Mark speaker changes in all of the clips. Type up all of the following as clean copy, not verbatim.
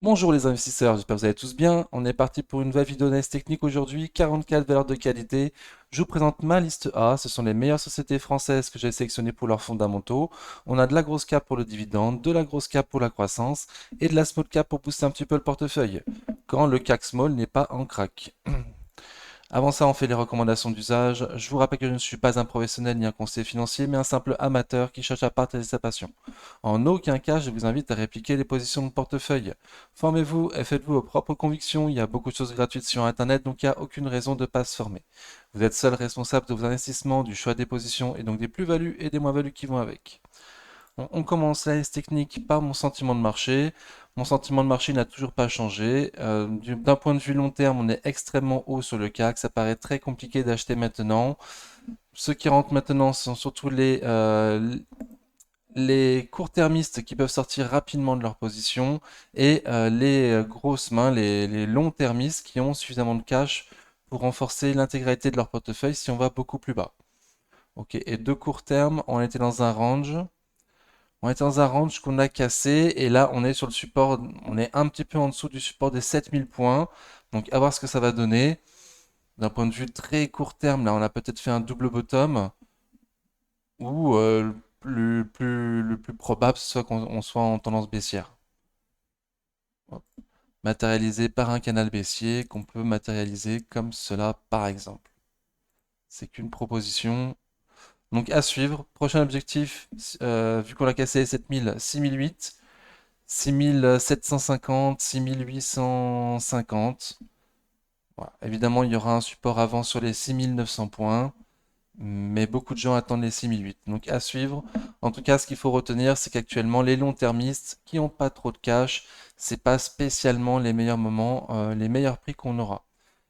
Speaker 1: Bonjour les investisseurs, j'espère que vous allez tous bien. On est parti pour une nouvelle vidéo d'analyse technique aujourd'hui, 44 valeurs de qualité. Je vous présente ma liste A, ce sont les meilleures sociétés françaises que j'ai sélectionnées pour leurs fondamentaux. On a de la grosse cap pour le dividende, de la grosse cap pour la croissance et de la small cap pour booster un petit peu le portefeuille, quand le CAC Small n'est pas en crack. Avant ça, on fait les recommandations d'usage. Je vous rappelle que je ne suis pas un professionnel ni un conseiller financier, mais un simple amateur qui cherche à partager sa passion. En aucun cas, je vous invite à répliquer les positions de portefeuille. Formez-vous et faites-vous vos propres convictions. Il y a beaucoup de choses gratuites sur Internet, donc il n'y a aucune raison de ne pas se former. Vous êtes seul responsable de vos investissements, du choix des positions et donc des plus-values et des moins-values qui vont avec. On commence l'analyse technique par mon sentiment de marché. Mon sentiment de marché n'a toujours pas changé. D'un point de vue long terme, on est extrêmement haut sur le CAC. Ça paraît très compliqué d'acheter maintenant. Ceux qui rentrent maintenant sont surtout les court-termistes qui peuvent sortir rapidement de leur position et les grosses mains, les long-termistes qui ont suffisamment de cash pour renforcer l'intégralité de leur portefeuille si on va beaucoup plus bas. Ok, et de court terme, on était dans un range. On était dans un range qu'on a cassé et là on est sur le support, on est un petit peu en dessous du support des 7000 points. Donc à voir ce que ça va donner. D'un point de vue très court terme, là on a peut-être fait un double bottom ou le plus probable ce soit qu'on soit en tendance baissière. Hop. Matérialisé par un canal baissier qu'on peut matérialiser comme cela par exemple. C'est qu'une proposition. Donc à suivre. Prochain objectif, vu qu'on a cassé les 7000, 6008. 6750, 6850. Voilà. Évidemment, il y aura un support avant sur les 6900 points, mais beaucoup de gens attendent les 6008. Donc à suivre. En tout cas, ce qu'il faut retenir, c'est qu'actuellement, les long-termistes qui n'ont pas trop de cash, c'est pas spécialement les meilleurs moments, les meilleurs prix qu'on aura.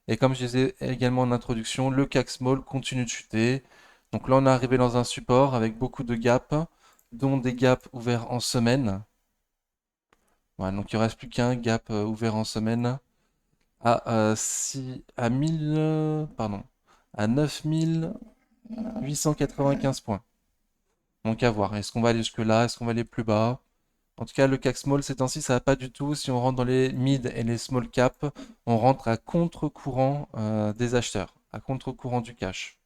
Speaker 1: Et comme je disais également en introduction, le CAC Small continue de chuter. Donc là, on est arrivé dans un support avec beaucoup de gaps, dont des gaps ouverts en semaine. Voilà, donc il ne reste plus qu'un gap ouvert en semaine à 1000, pardon, à 9895 points. Donc à voir, est-ce qu'on va aller jusque-là, est-ce qu'on va aller plus bas? En tout cas, le CAC Small ces temps-ci, ça va pas du tout. Si on rentre dans les mid et les small cap, on rentre à contre-courant des acheteurs, à contre-courant du cash.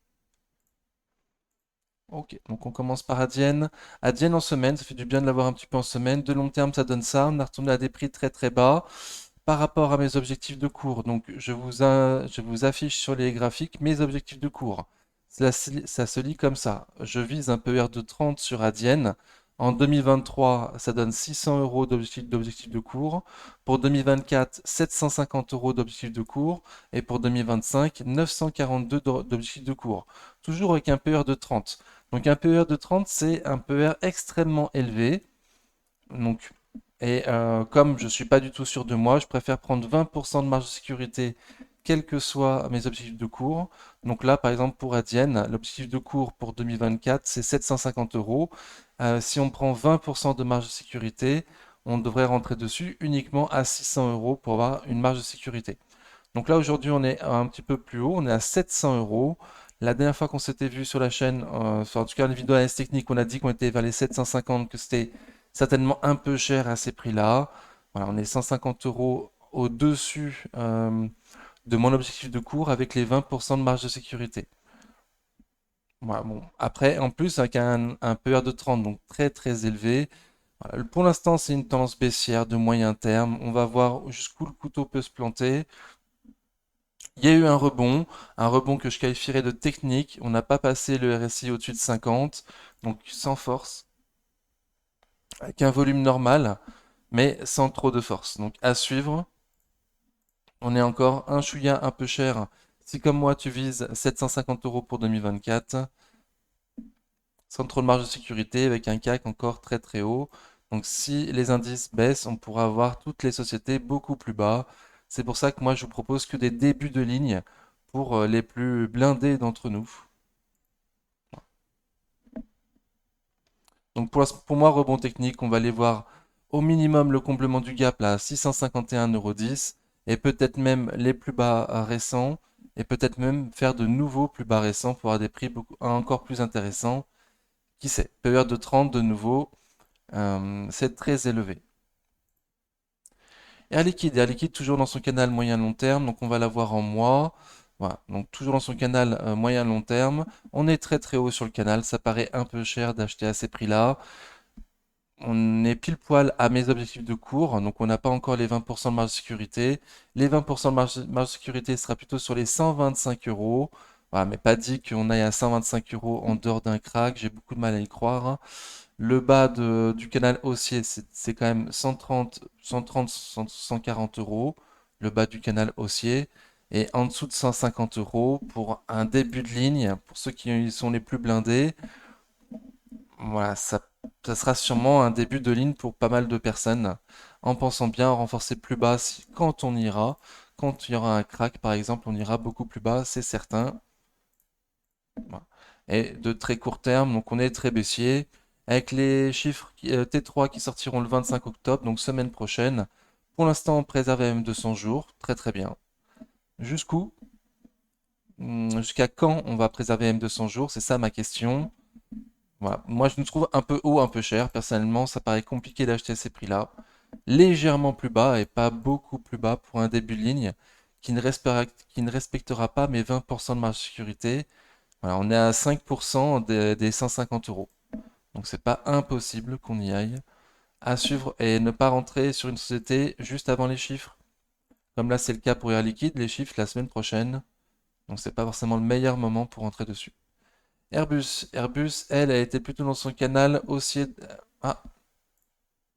Speaker 1: Ok, donc on commence par Adyen. Adyen en semaine, ça fait du bien de l'avoir un petit peu en semaine. De long terme, ça donne ça. On a retourné à des prix très très bas. Par rapport à mes objectifs de cours, donc je vous affiche sur les graphiques mes objectifs de cours. Ça se lit comme ça. Je vise un PER de 30 sur Adyen. En 2023, ça donne 600 euros d'objectif de cours. Pour 2024, 750 euros d'objectif de cours. Et pour 2025, 942 d'objectif de cours. Toujours avec un PER de 30. Donc un PER de 30, c'est un PER extrêmement élevé. Donc, comme je ne suis pas du tout sûr de moi, je préfère prendre 20% de marge de sécurité, quels que soient mes objectifs de cours. Donc là, par exemple, pour Adyen, l'objectif de cours pour 2024, c'est 750 euros. Si on prend 20% de marge de sécurité, on devrait rentrer dessus uniquement à 600 euros pour avoir une marge de sécurité. Donc là, aujourd'hui, on est un petit peu plus haut, on est à 700 euros. La dernière fois qu'on s'était vu sur la chaîne, enfin, en tout cas une vidéo analyse technique, on a dit qu'on était vers les 750, que c'était certainement un peu cher à ces prix-là. Voilà, on est 150 euros au-dessus de mon objectif de cours avec les 20% de marge de sécurité. Voilà, bon. Après, en plus, avec un PER de 30, donc très très élevé. Voilà, pour l'instant, c'est une tendance baissière de moyen terme. On va voir jusqu'où le couteau peut se planter. Il y a eu un rebond que je qualifierais de technique. On n'a pas passé le RSI au-dessus de 50, donc sans force, avec un volume normal, mais sans trop de force. Donc à suivre, on est encore un chouïa un peu cher. Si comme moi tu vises 750 euros pour 2024, sans trop de marge de sécurité, avec un CAC encore très très haut. Donc si les indices baissent, on pourra avoir toutes les sociétés beaucoup plus bas. C'est pour ça que moi je vous propose que des débuts de ligne pour les plus blindés d'entre nous. Donc pour moi, rebond technique, on va aller voir au minimum le complément du gap là, à 651,10 € et peut-être même les plus bas récents et peut-être même faire de nouveaux plus bas récents pour avoir des prix encore plus intéressants. Qui sait? PER de 30 de nouveau, c'est très élevé. Air Liquide toujours dans son canal moyen-long terme, donc on va la voir en mois. Voilà, donc toujours dans son canal moyen-long terme. On est très très haut sur le canal, ça paraît un peu cher d'acheter à ces prix-là. On est pile poil à mes objectifs de cours, donc on n'a pas encore les 20% de marge de sécurité. Les 20% de marge de sécurité sera plutôt sur les 125 euros. Voilà, mais pas dit qu'on aille à 125 euros en dehors d'un crack, j'ai beaucoup de mal à y croire. Le bas du canal haussier, c'est quand même 130, 130, 140 euros, le bas du canal haussier, et en dessous de 150 euros pour un début de ligne, pour ceux qui sont les plus blindés. Voilà, ça sera sûrement un début de ligne pour pas mal de personnes, en pensant bien renforcer plus bas quand on ira. Quand il y aura un crack, par exemple, on ira beaucoup plus bas, c'est certain. Voilà. Et de très court terme, donc on est très baissier, avec les chiffres T3 qui sortiront le 25 octobre, donc semaine prochaine. Pour l'instant, on préserve même 200 jours, très très bien. Jusqu'où? Jusqu'à quand on va préserver M200 jours? C'est ça ma question. Voilà. Moi, je me trouve un peu haut, un peu cher. Personnellement, ça paraît compliqué d'acheter à ces prix-là. Légèrement plus bas et pas beaucoup plus bas pour un début de ligne qui ne respectera pas mes 20% de marge de sécurité. Voilà, on est à 5% des 150 euros. Donc c'est pas impossible qu'on y aille. À suivre et ne pas rentrer sur une société juste avant les chiffres. Comme là c'est le cas pour Air Liquide, les chiffres la semaine prochaine. Donc c'est pas forcément le meilleur moment pour rentrer dessus. Airbus, elle, a été plutôt dans son canal haussier. Ah,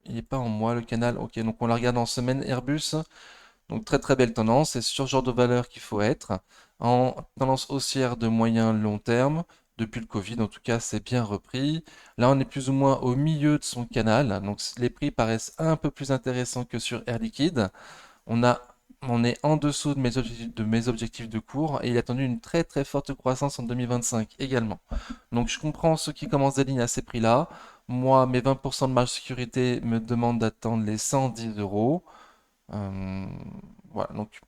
Speaker 1: il n'est pas en mois le canal. Ok, donc on la regarde en semaine Airbus. Donc très très belle tendance. C'est sur ce genre de valeur qu'il faut être. En tendance haussière de moyen long terme. Depuis le Covid, en tout cas, c'est bien repris. Là, on est plus ou moins au milieu de son canal. Donc les prix paraissent un peu plus intéressants que sur Air Liquide. On a, on est en dessous de mes objectifs de cours et il a attendu une très très forte croissance en 2025 également. Donc je comprends ceux qui commencent des lignes à ces prix-là. Moi, mes 20% de marge de sécurité me demandent d'attendre les 110 euros. Euh, voilà, donc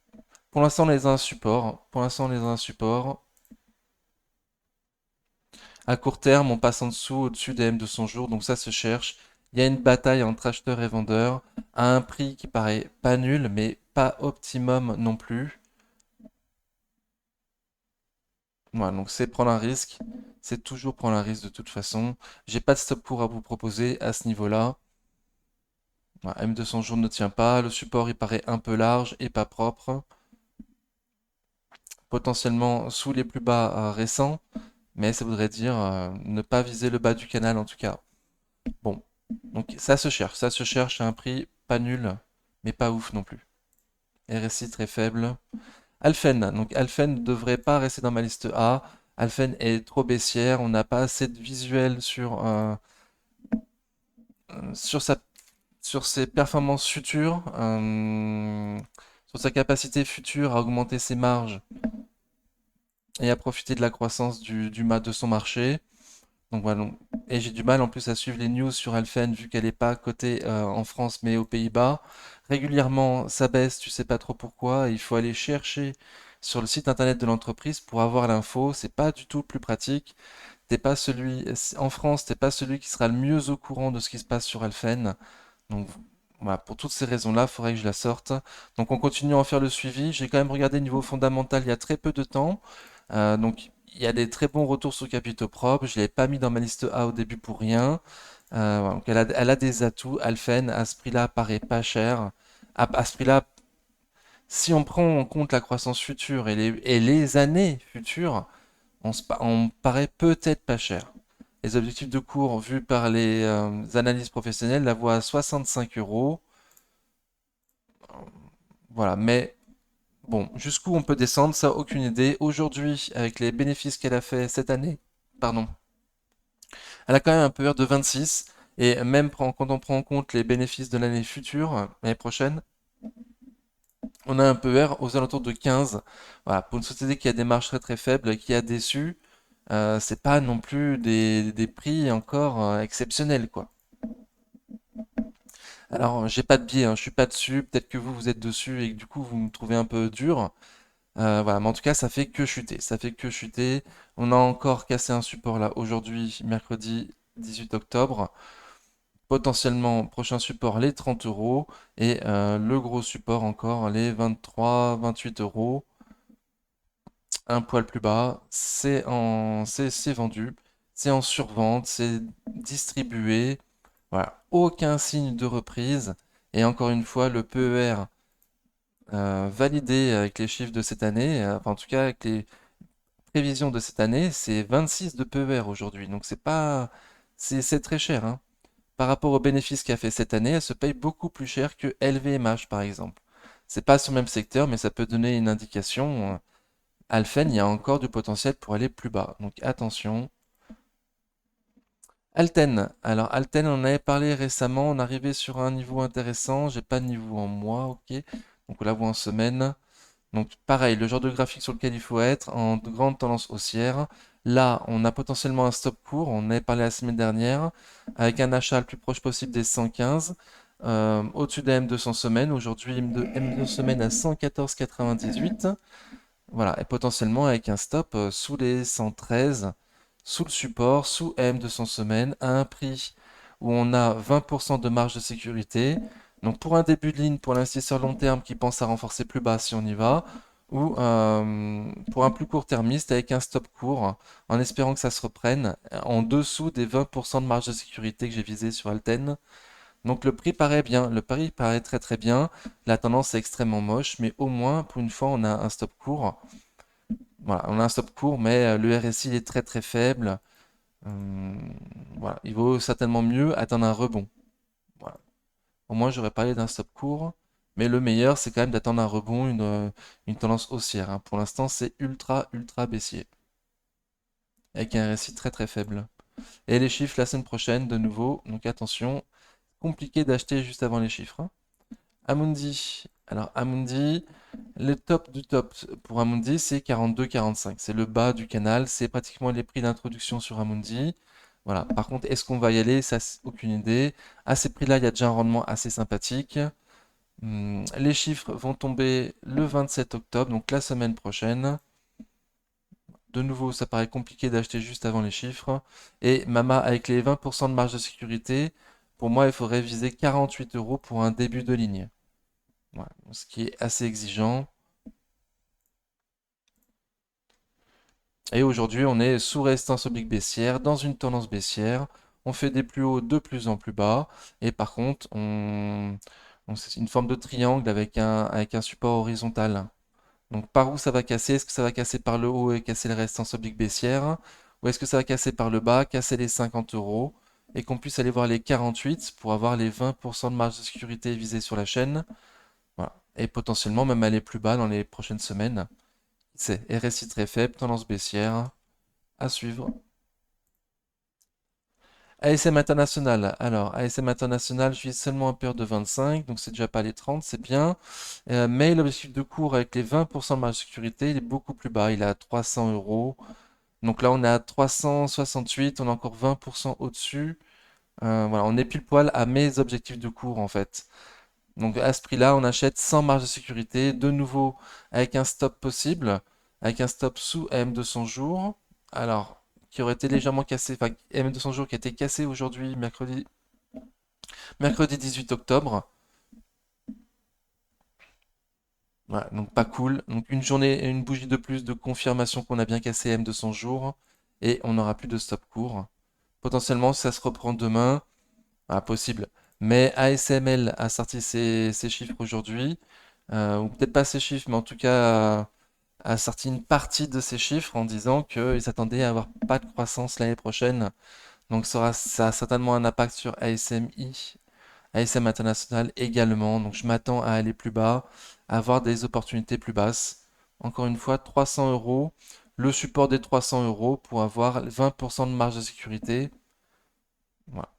Speaker 1: pour l'instant on est à un support. Pour l'instant on est à un support. À court terme, on passe en dessous, au-dessus des M200 jours, donc ça se cherche. Il y a une bataille entre acheteurs et vendeurs à un prix qui paraît pas nul, mais pas optimum non plus. Voilà, donc c'est prendre un risque. C'est toujours prendre un risque de toute façon. J'ai pas de stop court à vous proposer à ce niveau-là. Voilà, M200 jours ne tient pas. Le support il paraît un peu large et pas propre. Potentiellement sous les plus bas récents, mais ça voudrait dire ne pas viser le bas du canal en tout cas. Bon, donc ça se cherche à un prix pas nul, mais pas ouf non plus. RSI très faible. Alphen, donc Alphen ne devrait pas rester dans ma liste A. Alphen est trop baissière, on n'a pas assez de visuel sur sa, sur ses performances futures, sur sa capacité future à augmenter ses marges et à profiter de la croissance de son marché. Donc voilà, et j'ai du mal en plus à suivre les news sur Alphen vu qu'elle n'est pas cotée en France mais aux Pays-Bas. Régulièrement, ça baisse, tu sais pas trop pourquoi. Il faut aller chercher sur le site internet de l'entreprise pour avoir l'info. C'est pas du tout plus pratique. T'es pas celui, en France, t'es pas celui qui sera le mieux au courant de ce qui se passe sur Alphen. Donc voilà, pour toutes ces raisons-là, il faudrait que je la sorte. Donc on continue à en faire le suivi. J'ai quand même regardé le niveau fondamental il y a très peu de temps. Donc il y a des très bons retours sur capitaux propres. Je ne l'ai pas mis dans ma liste A au début pour rien. Voilà, donc elle a des atouts. Alphen, à ce prix-là, paraît pas cher. À ce prix-là, si on prend en compte la croissance future et les années futures, on paraît peut-être pas cher. Les objectifs de cours vus par les analyses professionnelles la voient à 65 euros. Voilà, mais bon, jusqu'où on peut descendre, ça, aucune idée. Aujourd'hui, avec les bénéfices qu'elle a fait cette année, pardon, elle a quand même un PER de 26. Et même quand on prend en compte les bénéfices de l'année future, l'année prochaine, on a un PER aux alentours de 15. Voilà, pour une société qui a des marges très très faibles, qui a déçu, c'est pas non plus des prix encore exceptionnels, quoi. Alors, j'ai pas de biais, hein, je suis pas dessus. Peut-être que vous êtes dessus et que du coup vous me trouvez un peu dur. Voilà, mais en tout cas, ça fait que chuter. Ça fait que chuter. On a encore cassé un support là aujourd'hui, mercredi 18 octobre. Potentiellement, prochain support, les 30 euros. Et le gros support encore, les 23, 28 euros. Un poil plus bas, c'est vendu, c'est en survente, c'est distribué. Voilà, aucun signe de reprise. Et encore une fois, le PER validé avec les chiffres de cette année, enfin en tout cas avec les prévisions de cette année, c'est 26 de PER aujourd'hui. Donc c'est pas, c'est très cher, hein. Par rapport aux bénéfices qu'a fait cette année, elle se paye beaucoup plus cher que LVMH par exemple. C'est pas sur le même secteur, mais ça peut donner une indication. Alphen, il y a encore du potentiel pour aller plus bas. Donc attention. Alten. Alors Alten, on en avait parlé récemment. On arrivait sur un niveau intéressant. J'ai pas de niveau en mois, ok. Donc on la voit en semaine. Donc pareil, le genre de graphique sur lequel il faut être en grande tendance haussière. Là, on a potentiellement un stop court. On en avait parlé la semaine dernière avec un achat le plus proche possible des 115. Au-dessus des M200 semaines. Aujourd'hui, M2 semaine à 114,98. Voilà, et potentiellement avec un stop sous les 113, sous le support, sous M200 semaines, à un prix où on a 20% de marge de sécurité. Donc pour un début de ligne, pour l'investisseur long terme qui pense à renforcer plus bas si on y va, ou pour un plus court-termiste avec un stop court, en espérant que ça se reprenne en dessous des 20% de marge de sécurité que j'ai visé sur Alten. Donc le prix paraît bien, le prix paraît très très bien. La tendance est extrêmement moche, mais au moins pour une fois on a un stop court. Voilà, on a un stop court, mais le RSI il est très très faible. Voilà, il vaut certainement mieux attendre un rebond. Voilà. Au moins j'aurais parlé d'un stop court, mais le meilleur c'est quand même d'attendre un rebond, une tendance haussière, hein. Pour l'instant c'est ultra ultra baissier, avec un RSI très très faible. Et les chiffres la semaine prochaine de nouveau, donc attention, compliqué d'acheter juste avant les chiffres, hein. Amundi. Alors Amundi, le top du top pour Amundi, c'est 42,45. C'est le bas du canal, c'est pratiquement les prix d'introduction sur Amundi. Voilà. Par contre, est-ce qu'on va y aller? Ça, c'est aucune idée. À ces prix-là, il y a déjà un rendement assez sympathique. Les chiffres vont tomber le 27 octobre, donc la semaine prochaine. De nouveau, ça paraît compliqué d'acheter juste avant les chiffres. Et Mama, avec les 20% de marge de sécurité, pour moi, il faudrait viser 48 euros pour un début de ligne. Voilà, ce qui est assez exigeant. Et aujourd'hui, on est sous résistance oblique baissière, dans une tendance baissière. On fait des plus hauts de plus en plus bas. Et par contre, c'est une forme de triangle avec un support horizontal. Donc par où ça va casser? Est-ce que ça va casser par le haut et casser la résistance oblique baissière? Ou est-ce que ça va casser par le bas, casser les 50 euros et qu'on puisse aller voir les 48 pour avoir les 20% de marge de sécurité visée sur la chaîne? Voilà. Et potentiellement même aller plus bas dans les prochaines semaines. C'est RSI très faible, tendance baissière à suivre. ASM International. Alors, ASM International, je vise seulement un paire de 25, donc c'est déjà pas les 30, c'est bien. Mais l'objectif de cours avec les 20% de marge de sécurité, il est beaucoup plus bas. Il est à 300 euros. Donc là, on est à 368, on est encore 20% au-dessus. Voilà, on est pile poil à mes objectifs de cours en fait. Donc à ce prix-là, on achète sans marge de sécurité, de nouveau avec un stop possible, avec un stop sous AM200 jours. Alors, qui aurait été légèrement cassé, enfin AM200 jours qui a été cassé aujourd'hui, mercredi 18 octobre. Voilà, donc pas cool. Donc une journée et une bougie de plus de confirmation qu'on a bien cassé M200 jours et on n'aura plus de stop court. Potentiellement, si ça se reprend demain, possible. Mais ASML a sorti ses chiffres aujourd'hui, ou peut-être pas ses chiffres, mais en tout cas a sorti une partie de ses chiffres en disant qu'ils s'attendaient à avoir pas de croissance l'année prochaine. Donc ça a certainement un impact sur ASMI, ASM International également. Donc je m'attends à aller plus bas, à avoir des opportunités plus basses. Encore une fois, 300 euros, le support des 300 euros pour avoir 20% de marge de sécurité. Voilà.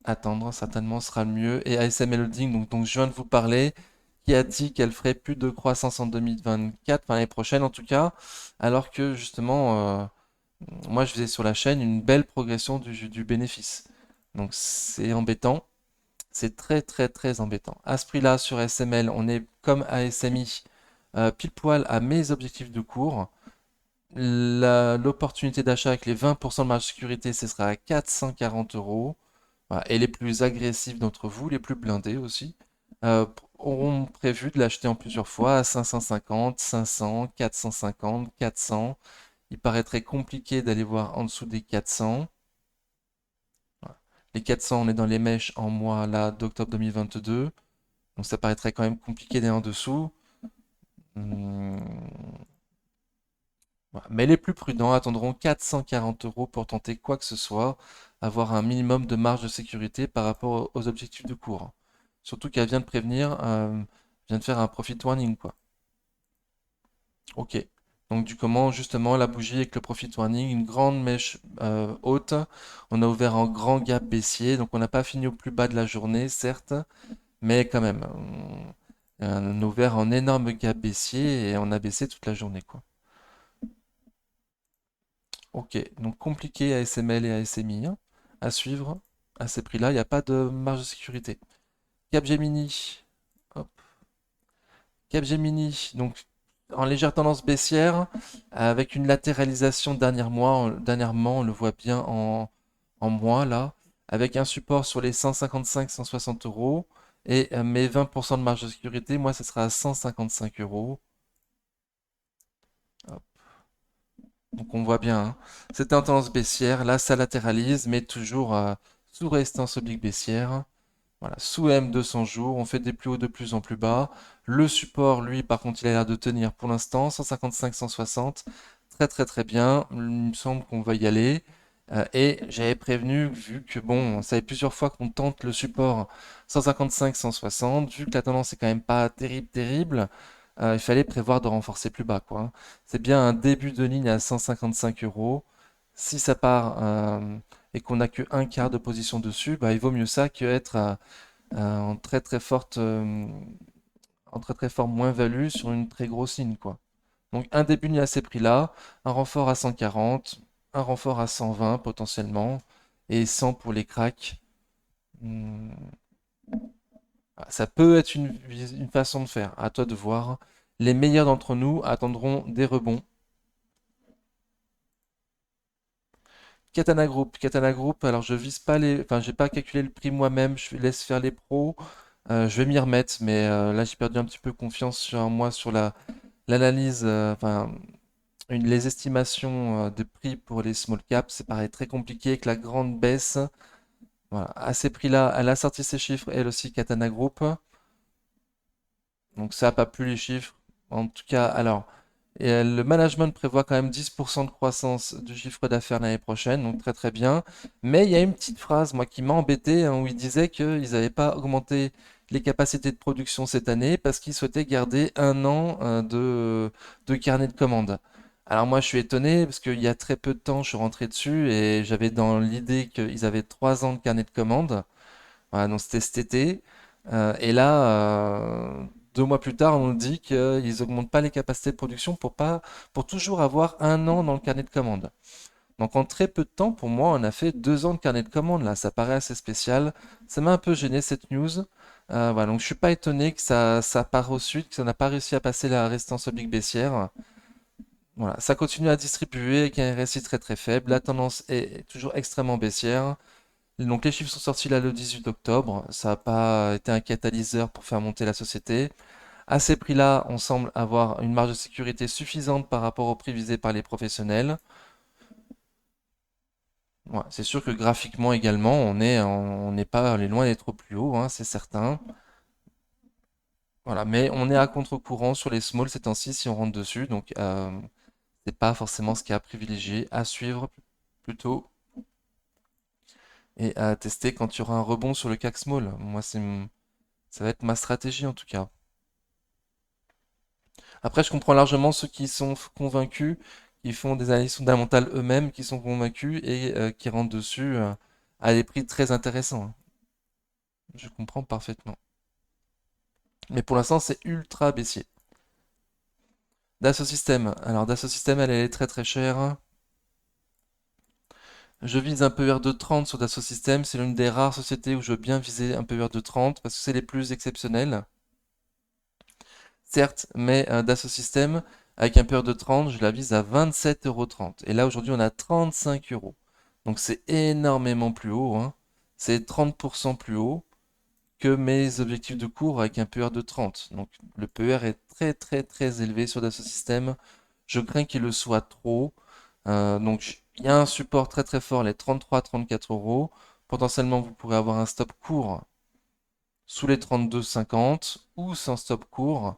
Speaker 1: Attendre certainement sera le mieux. Et ASML Holding, donc je viens de vous parler, qui a dit qu'elle ferait plus de croissance en 2024, enfin l'année prochaine en tout cas, alors que justement, moi je faisais sur la chaîne une belle progression du bénéfice. Donc c'est embêtant, c'est très très très embêtant. À ce prix-là, sur SML, on est comme ASMI, pile poil à mes objectifs de cours. L'opportunité d'achat avec les 20% de marge de sécurité, ce sera à 440 euros. Voilà. Et les plus agressifs d'entre vous, les plus blindés aussi, auront prévu de l'acheter en plusieurs fois à 550, 500, 450, 400. Il paraîtrait compliqué d'aller voir en dessous des 400. Voilà. Les 400, on est dans les mèches en mois là d'octobre 2022. Donc ça paraîtrait quand même compliqué d'aller en dessous. Hmm, voilà. Mais les plus prudents attendront 440 euros pour tenter quoi que ce soit, avoir un minimum de marge de sécurité par rapport aux objectifs de cours. Surtout qu'elle vient de prévenir, vient de faire un profit warning, quoi. Ok. Donc du comment justement la bougie avec le profit warning, une grande mèche haute. On a ouvert en grand gap baissier, donc on n'a pas fini au plus bas de la journée, certes, mais quand même, on a ouvert en énorme gap baissier et on a baissé toute la journée, quoi. Ok, donc compliqué à SML et à SMI hein, à suivre à ces prix-là, il n'y a pas de marge de sécurité. Capgemini, hop, Capgemini, donc en légère tendance baissière, avec une latéralisation dernièrement, on le voit bien en mois là, avec un support sur les 155-160 euros, et mes 20% de marge de sécurité, moi, ce sera à 155 euros. Hop. Donc on voit bien, hein. C'était en tendance baissière, là ça latéralise, mais toujours sous résistance oblique baissière. Voilà, sous M200 jours, on fait des plus hauts de plus en plus bas. Le support, lui, par contre, il a l'air de tenir pour l'instant, 155-160. Très très très bien, il me semble qu'on va y aller. Et j'avais prévenu, vu que bon, on savait plusieurs fois qu'on tente le support 155-160, vu que la tendance est quand même pas terrible terrible, il fallait prévoir de renforcer plus bas, quoi, hein. C'est bien un début de ligne à 155 euros. Si ça part et qu'on n'a que un quart de position dessus, bah, il vaut mieux ça que être en très très forte, en très très fort moins-value sur une très grosse ligne, quoi. Donc un début de ligne à ces prix-là, un renfort à 140, un renfort à 120 potentiellement, et 100 pour les cracks. Hmm, ça peut être une façon de faire, à toi de voir. Les meilleurs d'entre nous attendront des rebonds. Katana Group, alors je vise pas les, enfin j'ai pas calculé le prix moi-même, je laisse faire les pros. Je vais m'y remettre, mais là j'ai perdu un petit peu confiance sur moi sur l'analyse, enfin les estimations de prix pour les small caps. C'est pareil très compliqué avec la grande baisse. Voilà, à ces prix-là, elle a sorti ses chiffres, elle aussi Katana Group. Donc ça n'a pas plu les chiffres. En tout cas, alors, le management prévoit quand même 10% de croissance du chiffre d'affaires l'année prochaine, donc très très bien. Mais il y a une petite phrase, moi, qui m'a embêté, hein, où il disait qu'ils n'avaient pas augmenté les capacités de production cette année parce qu'ils souhaitaient garder un an de carnet de commandes. Alors moi, je suis étonné parce qu'il y a très peu de temps, je suis rentré dessus et j'avais dans l'idée qu'ils avaient 3 ans de carnet de commandes. Voilà, donc c'était cet été. Et là, 2 mois plus tard, on nous dit qu'ils n'augmentent pas les capacités de production pour toujours avoir un an dans le carnet de commandes. Donc en très peu de temps, pour moi, on a fait 2 ans de carnet de commandes là. Ça paraît assez spécial. Ça m'a un peu gêné cette news. Voilà, donc je suis pas étonné que ça part au sud, que ça n'a pas réussi à passer la résistance oblique baissière. Voilà, ça continue à distribuer avec un RSI très très faible. La tendance est toujours extrêmement baissière. Donc les chiffres sont sortis là le 18 octobre. Ça n'a pas été un catalyseur pour faire monter la société. À ces prix-là, on semble avoir une marge de sécurité suffisante par rapport au prix visé par les professionnels. Ouais, c'est sûr que graphiquement également, on n'est pas allé loin d'être au plus haut, hein, c'est certain. Voilà, mais on est à contre-courant sur les smalls ces temps-ci si on rentre dessus, donc c'est pas forcément ce qui est à privilégier, à suivre plutôt et à tester quand il y aura un rebond sur le CAC small. Moi, ça va être ma stratégie en tout cas. Après, je comprends largement ceux qui sont convaincus, qui font des analyses fondamentales eux-mêmes, qui sont convaincus et qui rentrent dessus à des prix très intéressants, hein. Je comprends parfaitement. Mais pour l'instant, c'est ultra baissier. Dassault Systèmes. Alors, Dassault Systèmes, elle est très très chère. Je vise un PER de 30 sur Dassault Systèmes. C'est l'une des rares sociétés où je veux bien viser un PER de 30 parce que c'est les plus exceptionnels. Certes, mais Dassault Systèmes, avec un PER de 30, je la vise à 27,30 €. Et là, aujourd'hui, on a 35 euros. Donc c'est énormément plus haut, hein. c'est 30% plus haut que mes objectifs de cours avec un PER de 30. Donc le PER est très très très élevé sur Dassault Systèmes. Je crains qu'il le soit trop. Donc il y a un support très très fort, les 33-34 euros. Potentiellement, vous pourrez avoir un stop court sous les 32,50 ou sans stop court.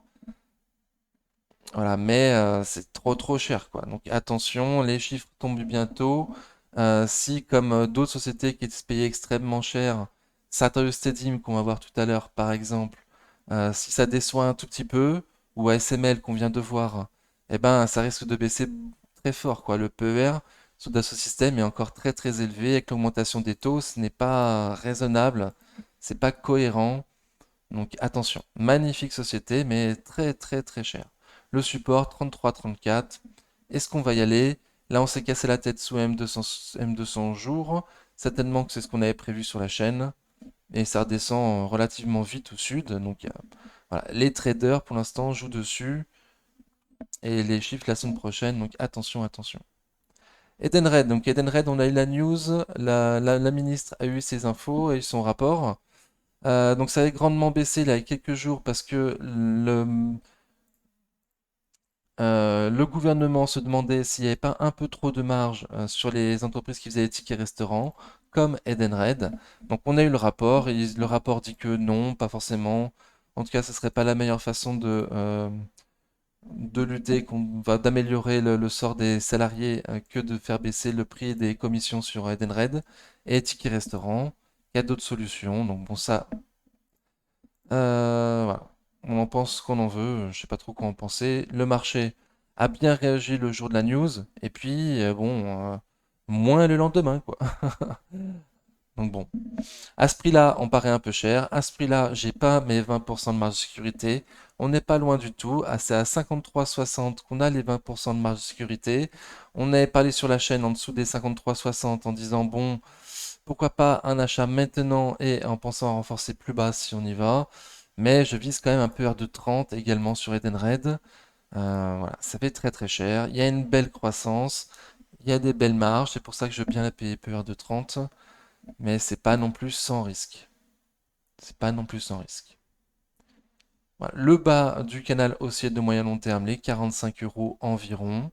Speaker 1: Voilà, mais c'est trop trop cher quoi. Donc attention, les chiffres tombent bientôt. Si comme d'autres sociétés qui se payaient extrêmement cher, Sartorius Stedim qu'on va voir tout à l'heure par exemple, si ça déçoit un tout petit peu, ou ASML qu'on vient de voir, eh ben ça risque de baisser très fort quoi. Le PER sur Dassault Systèmes est encore très très élevé avec l'augmentation des taux, ce n'est pas raisonnable, c'est pas cohérent. Donc attention, magnifique société, mais très très très cher. Le support 33-34. Est-ce qu'on va y aller? Là, on s'est cassé la tête sous M200 jours. Certainement que c'est ce qu'on avait prévu sur la chaîne. Et ça redescend relativement vite au sud. Donc voilà, les traders pour l'instant jouent dessus. Et les chiffres la semaine prochaine. Donc attention, attention. Edenred. Donc Edenred, on a eu la news. La ministre a eu ses infos et son rapport. Donc ça avait grandement baissé là, il y a quelques jours parce que le gouvernement se demandait s'il n'y avait pas un peu trop de marge sur les entreprises qui faisaient les tickets restaurants, comme Edenred. Donc on a eu le rapport, et le rapport dit que non, pas forcément. En tout cas, ce ne serait pas la meilleure façon de lutter, d'améliorer le sort des salariés que de faire baisser le prix des commissions sur Edenred et tickets restaurants. Il y a d'autres solutions, donc bon ça, voilà. On en pense ce qu'on en veut, je sais pas trop quoi en penser. Le marché a bien réagi le jour de la news, et puis bon, moins le lendemain, quoi. Donc bon, à ce prix-là, on paraît un peu cher. À ce prix-là, j'ai pas mes 20% de marge de sécurité. On n'est pas loin du tout. C'est à 53,60 qu'on a les 20% de marge de sécurité. On avait parlé sur la chaîne en dessous des 53,60 en disant bon, pourquoi pas un achat maintenant et en pensant à renforcer plus bas si on y va. Mais je vise quand même un PER de 30 également sur Edenred. Voilà, ça fait très très cher. Il y a une belle croissance, il y a des belles marges, c'est pour ça que je veux bien la payer PER de 30, mais c'est pas non plus sans risque. C'est pas non plus sans risque. Voilà. Le bas du canal haussier de moyen long terme, les 45 euros environ.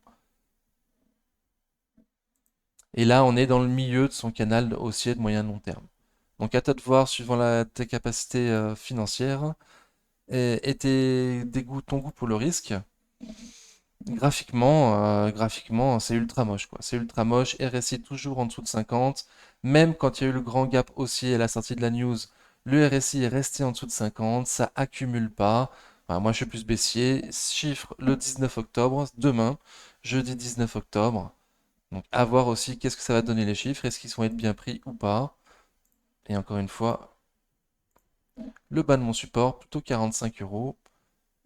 Speaker 1: Et là, on est dans le milieu de son canal haussier de moyen long terme. Donc à toi de voir, suivant tes capacités financières ton goût pour le risque. Graphiquement, c'est ultra moche, quoi. C'est ultra moche. RSI toujours en dessous de 50. Même quand il y a eu le grand gap haussier à la sortie de la news, le RSI est resté en dessous de 50. Ça accumule pas. Enfin, moi, je suis plus baissier. Chiffre le 19 octobre, demain, jeudi 19 octobre. Donc, à voir aussi qu'est-ce que ça va donner les chiffres. Est-ce qu'ils vont être bien pris ou pas? Et encore une fois, le bas de mon support, plutôt 45 euros,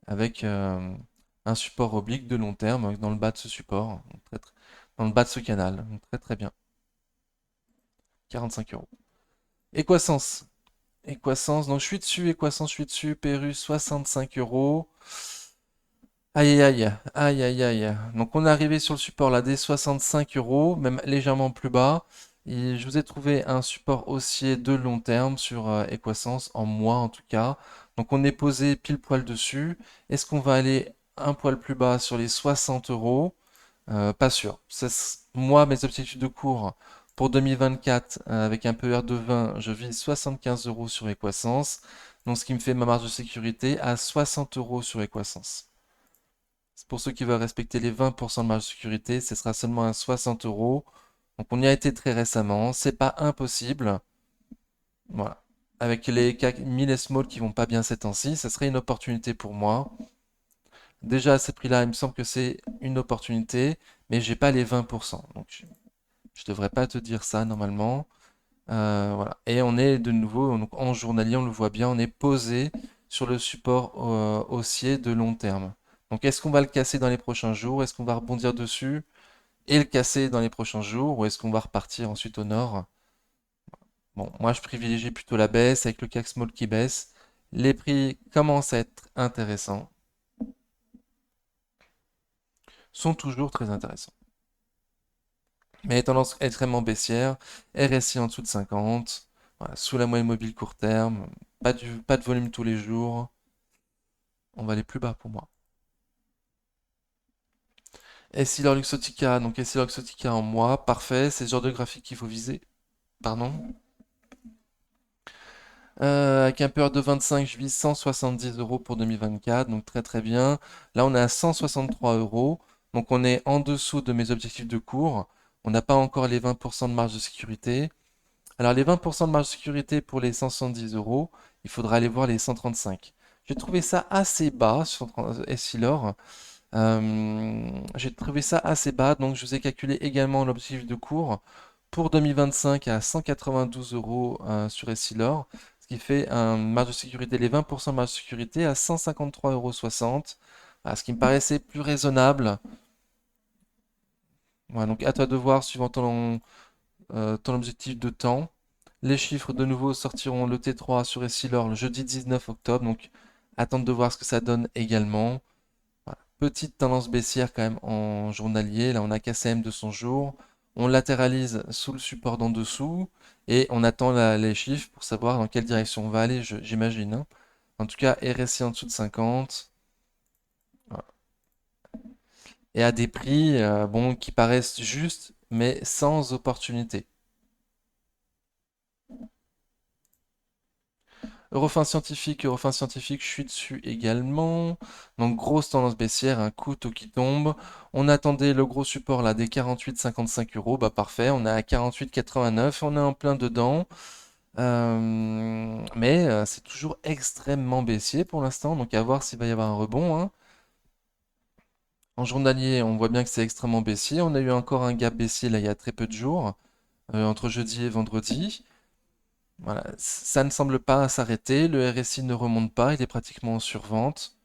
Speaker 1: avec un support oblique de long terme dans le bas de ce support, dans le bas de ce canal. Donc, très très bien. 45 euros. Equasens. Equasens, donc je suis dessus, Equasens, je suis dessus, Perru 65 euros. Aïe aïe aïe, aïe aïe aïe. Donc on est arrivé sur le support là des 65 euros, même légèrement plus bas. Et je vous ai trouvé un support haussier de long terme sur Equasens, en mois en tout cas. Donc on est posé pile poil dessus. Est-ce qu'on va aller un poil plus bas sur les 60 euros? Pas sûr. Moi, mes objectifs de cours pour 2024, avec un PER de 20, je vise 75 euros sur Equasens. Donc ce qui me fait ma marge de sécurité à 60 euros sur Equasens. C'est pour ceux qui veulent respecter les 20% de marge de sécurité, ce sera seulement à 60 euros. Donc on y a été très récemment, c'est pas impossible. Voilà. Avec les CAC 1000 et small qui vont pas bien ces temps-ci, ça serait une opportunité pour moi. Déjà à ces prix-là, il me semble que c'est une opportunité, mais j'ai pas les 20%. Donc je devrais pas te dire ça normalement. Voilà. Et on est de nouveau donc, en journalier, on le voit bien, on est posé sur le support haussier de long terme. Donc est-ce qu'on va le casser dans les prochains jours? Est-ce qu'on va rebondir dessus et le casser dans les prochains jours? Ou est-ce qu'on va repartir ensuite au nord? Bon, moi je privilégie plutôt la baisse avec le CAC Small qui baisse. Les prix commencent à être intéressants, sont toujours très intéressants. Mais tendance extrêmement baissière, RSI en dessous de 50. Voilà, sous la moyenne mobile court terme, pas de volume tous les jours. On va aller plus bas pour moi. Essilor Luxottica, donc Essilor Luxottica en mois, parfait, c'est ce genre de graphique qu'il faut viser. Pardon. Avec un peur de 25, je vise 170 euros pour 2024, donc très très bien. Là, on est à 163 euros, donc on est en dessous de mes objectifs de cours. On n'a pas encore les 20% de marge de sécurité. Alors, les 20% de marge de sécurité pour les 170 euros, il faudra aller voir les 135. J'ai trouvé ça assez bas sur Essilor. J'ai trouvé ça assez bas, donc je vous ai calculé également l'objectif de cours pour 2025 à 192 euros sur Essilor, ce qui fait un marge de sécurité, les 20% de marge de sécurité à 153,60 €, ce qui me paraissait plus raisonnable. Voilà, donc à toi de voir suivant ton objectif de temps. Les chiffres de nouveau sortiront le T3 sur Essilor le jeudi 19 octobre, donc attendre de voir ce que ça donne également. Voilà. Petite tendance baissière quand même en journalier. Là, on a KCM de 200 jours. On latéralise sous le support d'en dessous et on attend les chiffres pour savoir dans quelle direction on va aller, j'imagine, hein. En tout cas, RSI en dessous de 50. Voilà. Et à des prix bon, qui paraissent justes, mais sans opportunité. Eurofin scientifique, je suis dessus également. Donc grosse tendance baissière, un couteau qui tombe. On attendait le gros support là des 48,55 euros. Bah parfait, on est à 48,89, on est en plein dedans. Mais c'est toujours extrêmement baissier pour l'instant, donc à voir s'il va y avoir un rebond, hein. En journalier, on voit bien que c'est extrêmement baissier. On a eu encore un gap baissier là il y a très peu de jours, entre jeudi et vendredi. Voilà, ça ne semble pas s'arrêter, le RSI ne remonte pas, il est pratiquement en survente.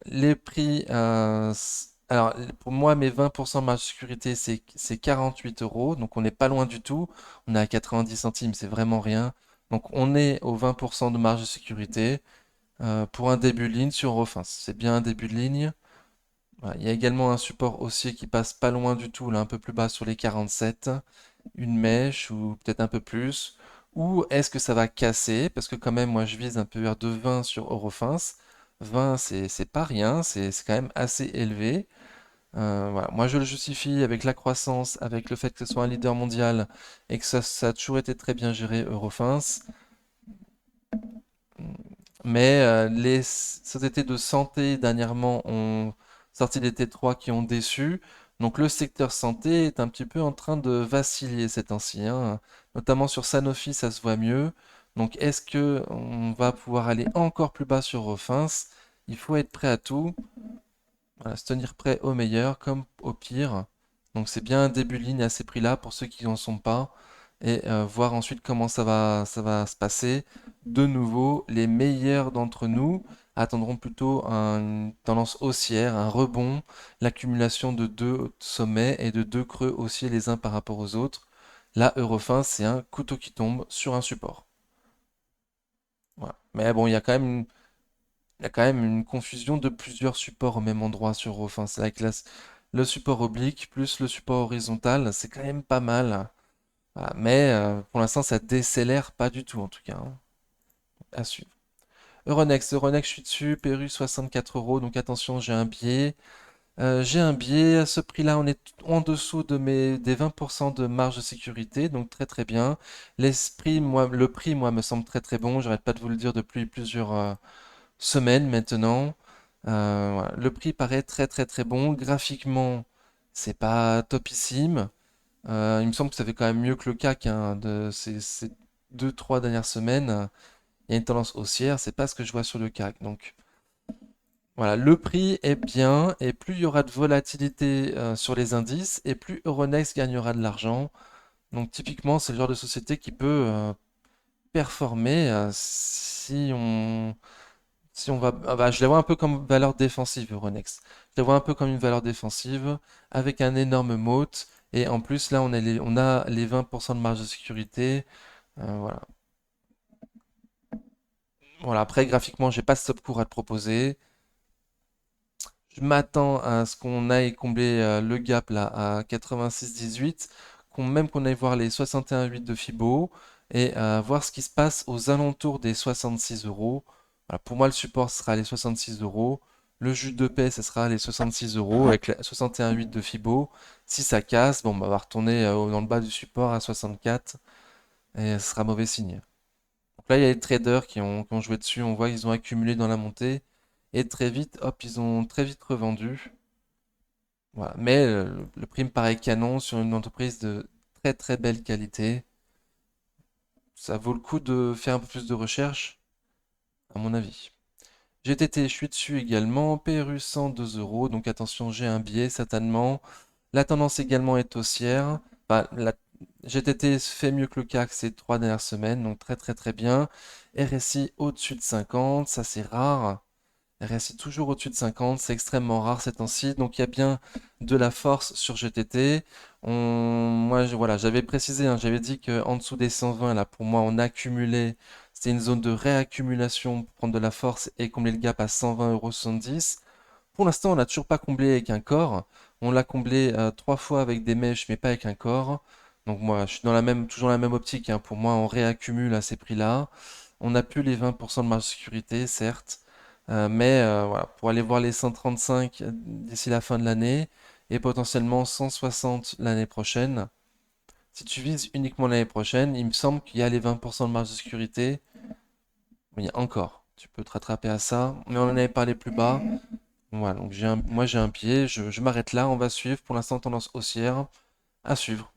Speaker 1: Les prix, alors pour moi, mes 20% de marge de sécurité, c'est 48 euros, donc on n'est pas loin du tout. On est à 90 centimes, c'est vraiment rien. Donc on est aux 20% de marge de sécurité pour un début de ligne sur Eurofins. C'est bien un début de ligne. Voilà, il y a également un support haussier qui passe pas loin du tout, là un peu plus bas sur les 47, une mèche ou peut-être un peu plus. Ou est-ce que ça va casser? Parce que quand même, moi je vise un PER de 20 sur Eurofins. 20, c'est pas rien, c'est quand même assez élevé. Voilà. Moi je le justifie avec la croissance, avec le fait que ce soit un leader mondial et que ça a toujours été très bien géré Eurofins. Mais les sociétés de santé dernièrement ont sorti des T3 qui ont déçu. Donc le secteur santé est un petit peu en train de vaciller ces temps-ci, hein. Notamment sur Sanofi, ça se voit mieux. Donc est-ce que on va pouvoir aller encore plus bas sur Refins? Il faut être prêt à tout. Voilà, se tenir prêt au meilleur comme au pire. Donc c'est bien un début de ligne à ces prix-là pour ceux qui n'en sont pas. Et voir ensuite comment ça va se passer. De nouveau, les meilleurs d'entre nous attendront plutôt une tendance haussière, un rebond, l'accumulation de deux sommets et de deux creux haussiers les uns par rapport aux autres. Là, Eurofin, c'est un couteau qui tombe sur un support. Voilà. Mais bon, il y a quand même une confusion de plusieurs supports au même endroit sur Eurofins. C'est avec le support oblique plus le support horizontal, c'est quand même pas mal. Voilà. Mais pour l'instant, ça décélère pas du tout en tout cas, hein. À suivre. Euronext, je suis dessus, Perru 64 euros, donc attention, j'ai un biais. J'ai un biais, à ce prix-là, on est en dessous des 20% de marge de sécurité, donc très très bien. Le prix, moi, me semble très très bon, j'arrête pas de vous le dire depuis plusieurs semaines maintenant. Voilà. Le prix paraît très très très bon. Graphiquement, c'est pas topissime. Il me semble que ça fait quand même mieux que le CAC, hein, de ces 2-3 dernières semaines. Il y a une tendance haussière, c'est pas ce que je vois sur le CAC. Donc voilà, le prix est bien, et plus il y aura de volatilité sur les indices, et plus Euronext gagnera de l'argent. Donc typiquement, c'est le genre de société qui peut performer si on va, je la vois un peu comme valeur défensive, Euronext. Je la vois un peu comme une valeur défensive avec un énorme moat. Et en plus, là, on a les 20% de marge de sécurité. Voilà. Voilà. Après, graphiquement, j'ai pas de stop court à te proposer. Je m'attends à ce qu'on aille combler le gap là à 86,18, même qu'on aille voir les 61,8 de Fibo. et voir ce qui se passe aux alentours des 66 euros. Voilà, pour moi, le support sera les 66 euros. Le jus de paix, ce sera les 66 euros avec la 61,8 de Fibo. Si ça casse, bon, bah, on va retourner dans le bas du support à 64 et ce sera mauvais signe. Donc là, il y a les traders qui ont joué dessus. On voit qu'ils ont accumulé dans la montée et très vite, hop, ils ont très vite revendu. Voilà. Mais le prix me paraît canon sur une entreprise de très très belle qualité. Ça vaut le coup de faire un peu plus de recherche, à mon avis. GTT, je suis dessus également. PRU 102 euros. Donc attention, j'ai un biais certainement. La tendance également est haussière. Enfin, la GTT fait mieux que le CAC ces 3 dernières semaines. Donc très très très bien. RSI au-dessus de 50. Ça c'est rare. RSI toujours au-dessus de 50, c'est extrêmement rare ces temps-ci, donc il y a bien de la force sur GTT. Moi, voilà, j'avais précisé, hein, j'avais dit qu'en dessous des 120, là, pour moi, on accumulait, c'était une zone de réaccumulation pour prendre de la force et combler le gap à 120,70 €. Pour l'instant, on n'a toujours pas comblé avec un corps. On l'a comblé 3 fois avec des mèches, mais pas avec un corps. Donc moi, je suis toujours dans la même optique, hein. Pour moi, on réaccumule à ces prix-là. On n'a plus les 20% de marge de sécurité, certes, mais voilà, pour aller voir les 135 d'ici la fin de l'année et potentiellement 160 l'année prochaine. Si tu vises uniquement l'année prochaine, il me semble qu'il y a les 20% de marge de sécurité. Oui, encore. Tu peux te rattraper à ça, mais on en avait parlé plus bas. Voilà, donc moi j'ai un pied, je m'arrête là, on va suivre. Pour l'instant, tendance haussière à suivre.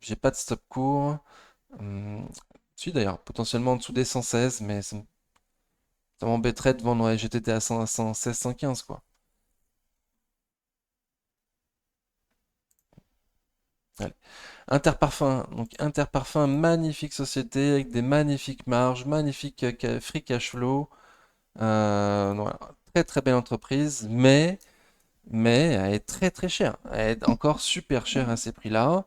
Speaker 1: J'ai pas de stop court. Hum, Si d'ailleurs, potentiellement en dessous des 116, mais ça m'embêterait de vendre ouais, GTT à 100, à 116, 115 quoi. Allez. Interparfum, donc Interparfum, magnifique société avec des magnifiques marges, magnifique free cash flow. Voilà, très très belle entreprise, mais elle est très très chère. Elle est encore super chère à ces prix-là.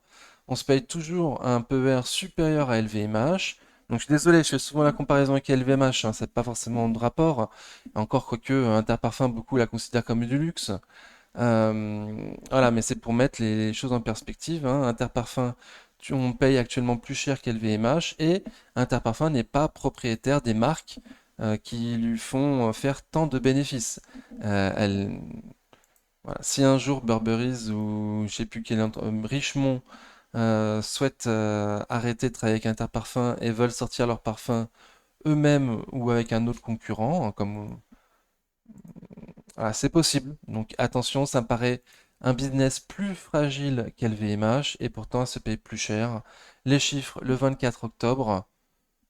Speaker 1: On se paye toujours un PER supérieur à LVMH. Donc je suis désolé, je fais souvent la comparaison avec LVMH, hein, c'est pas forcément de rapport. Encore quoique Interparfum, beaucoup la considèrent comme du luxe. Voilà, mais c'est pour mettre les choses en perspective, hein. Interparfum, on paye actuellement plus cher qu'LVMH et Interparfum n'est pas propriétaire des marques qui lui font faire tant de bénéfices. Elle, voilà. Si un jour Burberry's ou je sais plus Richemont souhaitent arrêter de travailler avec Interparfum et veulent sortir leur parfum eux-mêmes ou avec un autre concurrent, hein, comme voilà, c'est possible. Donc attention, ça me paraît un business plus fragile qu'LVMH et pourtant elle se paye plus cher. Les chiffres le 24 octobre.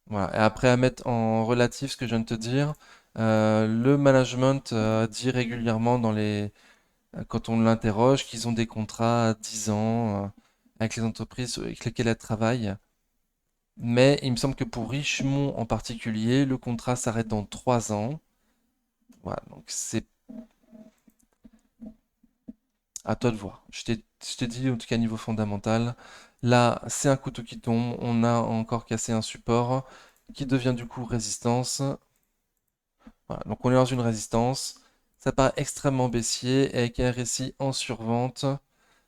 Speaker 1: Voilà. Et après à mettre en relatif ce que je viens de te dire, le management dit régulièrement quand on l'interroge qu'ils ont des contrats à 10 ans avec les entreprises avec lesquelles elles travaillent. Mais il me semble que pour Richemont en particulier, le contrat s'arrête dans 3 ans. Voilà, donc c'est à toi de voir. Je t'ai dit, en tout cas, niveau fondamental, là, c'est un couteau qui tombe. On a encore cassé un support qui devient du coup résistance. Voilà, donc on est dans une résistance. Ça paraît extrêmement baissier avec un RSI en survente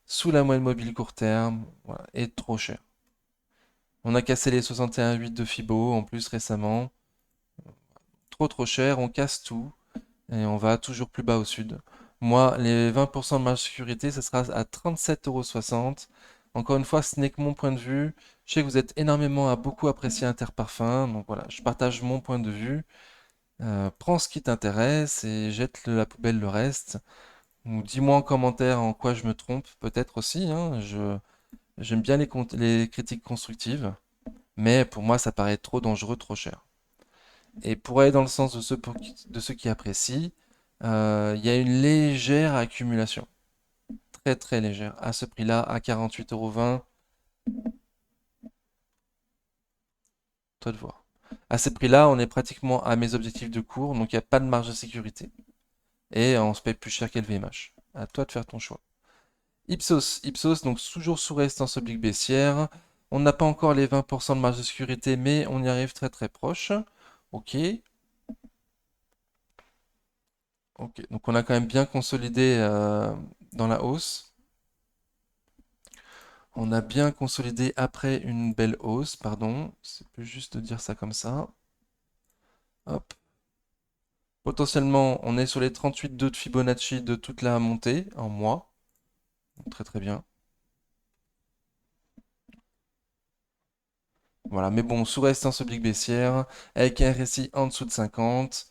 Speaker 1: sous la moyenne mobile court terme, voilà, et trop cher. On a cassé les 61,8 de Fibo en plus récemment. Trop trop cher, on casse tout et on va toujours plus bas au sud. Moi, les 20% de marge de sécurité, ce sera à 37,60 €. Encore une fois, ce n'est que mon point de vue. Je sais que vous êtes énormément à beaucoup apprécier Interparfum, donc voilà, je partage mon point de vue. Prends ce qui t'intéresse et jette à la poubelle le reste. Ou dis-moi en commentaire en quoi je me trompe, peut-être aussi, hein. J'aime bien les critiques constructives, mais pour moi, ça paraît trop dangereux, trop cher. Et pour aller dans le sens de ceux qui apprécient, il y a une légère accumulation, très très légère, à ce prix-là, à 48,20 €, toi de voir. À ce prix-là, on est pratiquement à mes objectifs de cours, donc il n'y a pas de marge de sécurité. Et on se paye plus cher qu'LVMH. À toi de faire ton choix. Ipsos, donc toujours sous résistance oblique baissière. On n'a pas encore les 20% de marge de sécurité, mais on y arrive très très proche. Ok, ok. Donc on a quand même bien consolidé dans la hausse. On a bien consolidé après une belle hausse, pardon. C'est plus juste de dire ça comme ça. Hop. Potentiellement, on est sur les 38,2 de Fibonacci de toute la montée en mois. Très très bien. Voilà, mais bon, sous résistance oblique baissière, avec un RSI en dessous de 50.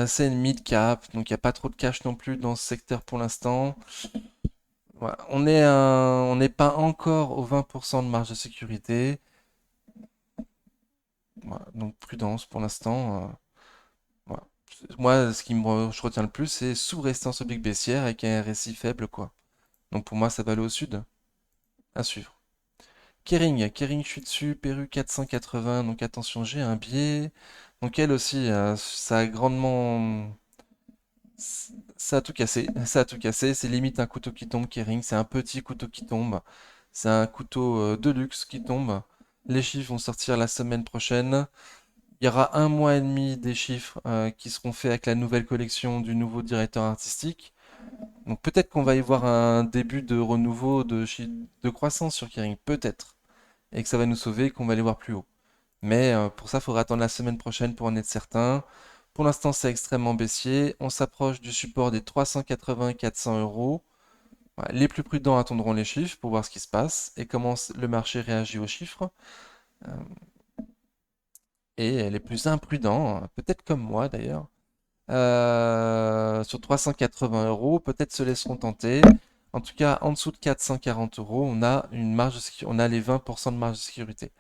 Speaker 1: C'est une mid cap, donc il n'y a pas trop de cash non plus dans ce secteur pour l'instant. Voilà, on n'est pas encore aux 20% de marge de sécurité. Voilà, donc prudence pour l'instant. Voilà. Moi, je retiens le plus, c'est sous résistance oblique baissière avec un RSI faible, quoi. Donc pour moi, ça va aller au sud. À suivre. Kering, je suis dessus, Perru 480, donc attention, j'ai un biais. Donc elle aussi, ça a grandement... Ça a tout cassé, ça a tout cassé, c'est limite un couteau qui tombe, Kering, c'est un petit couteau qui tombe. C'est un couteau de luxe qui tombe. Les chiffres vont sortir la semaine prochaine. Il y aura un mois et demi des chiffres qui seront faits avec la nouvelle collection du nouveau directeur artistique. Donc peut-être qu'on va y voir un début de renouveau de croissance sur Kering, peut-être. Et que ça va nous sauver et qu'on va aller voir plus haut. Mais pour ça, il faudra attendre la semaine prochaine pour en être certain. Pour l'instant, c'est extrêmement baissier. On s'approche du support des 380-400 euros. Voilà, les plus prudents attendront les chiffres pour voir ce qui se passe et comment le marché réagit aux chiffres. Euh, et les plus imprudents, peut-être comme moi d'ailleurs, sur 380 euros, peut-être se laisseront tenter. En tout cas, en dessous de 440 euros, on a une marge on a les 20% de marge de sécurité.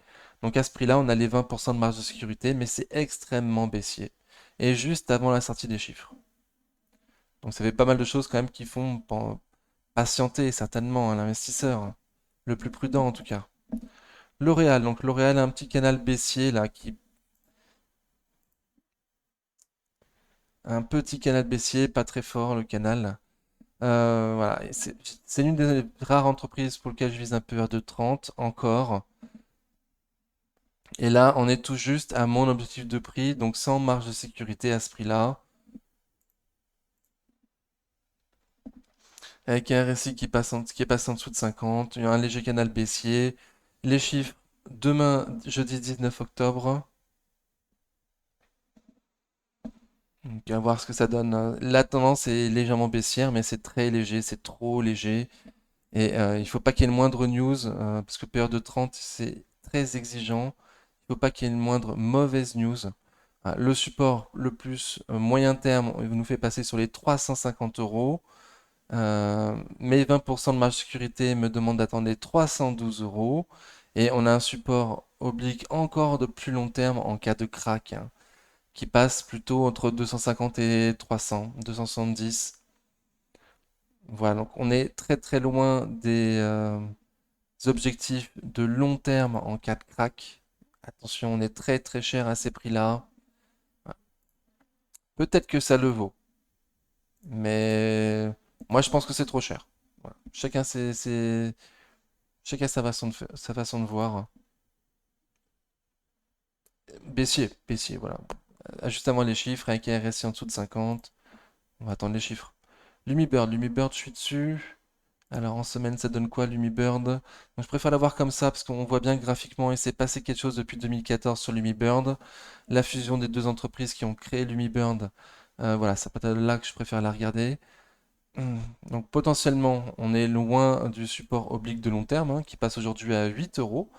Speaker 1: Donc à ce prix-là, on a les 20% de marge de sécurité, mais c'est extrêmement baissier. Et juste avant la sortie des chiffres. Donc ça fait pas mal de choses quand même qui font patienter certainement l'investisseur, hein. Le plus prudent en tout cas. L'Oréal, donc L'Oréal a un petit canal baissier là un petit canal baissier, pas très fort le canal. Voilà, et c'est l'une des rares entreprises pour lesquelles je vise un PR de 30 encore. Et là, on est tout juste à mon objectif de prix, donc sans marge de sécurité à ce prix-là. Avec un RSI qui est passé en dessous de 50, il y a un léger canal baissier. Les chiffres, demain, jeudi 19 octobre. Donc, à voir ce que ça donne, hein. La tendance est légèrement baissière, mais c'est très léger, c'est trop léger. Et il faut pas qu'il y ait le moindre news, parce que période de 30, c'est très exigeant. Il faut pas qu'il y ait une moindre mauvaise news. Le support le plus moyen terme, il nous fait passer sur les 350 euros. Mes 20% de marge de sécurité me demandent d'attendre les 312 euros. Et on a un support oblique encore de plus long terme en cas de crack, hein, qui passe plutôt entre 250 et 300, 270. Voilà, donc on est très très loin des objectifs de long terme en cas de crack. Attention, on est très très cher à ces prix-là. Peut-être que ça le vaut, mais moi je pense que c'est trop cher. Voilà. Chacun sa façon de voir. Baissier, voilà. Juste avant les chiffres, avec un RSI en dessous de 50. On va attendre les chiffres. Lumibird, je suis dessus. Alors en semaine, ça donne quoi Lumibird? Donc je préfère l'avoir comme ça parce qu'on voit bien que graphiquement, il s'est passé quelque chose depuis 2014 sur Lumibird. La fusion des deux entreprises qui ont créé Lumibird, voilà, c'est peut-être là que je préfère la regarder. Donc potentiellement, on est loin du support oblique de long terme, hein, qui passe aujourd'hui à 8 euros.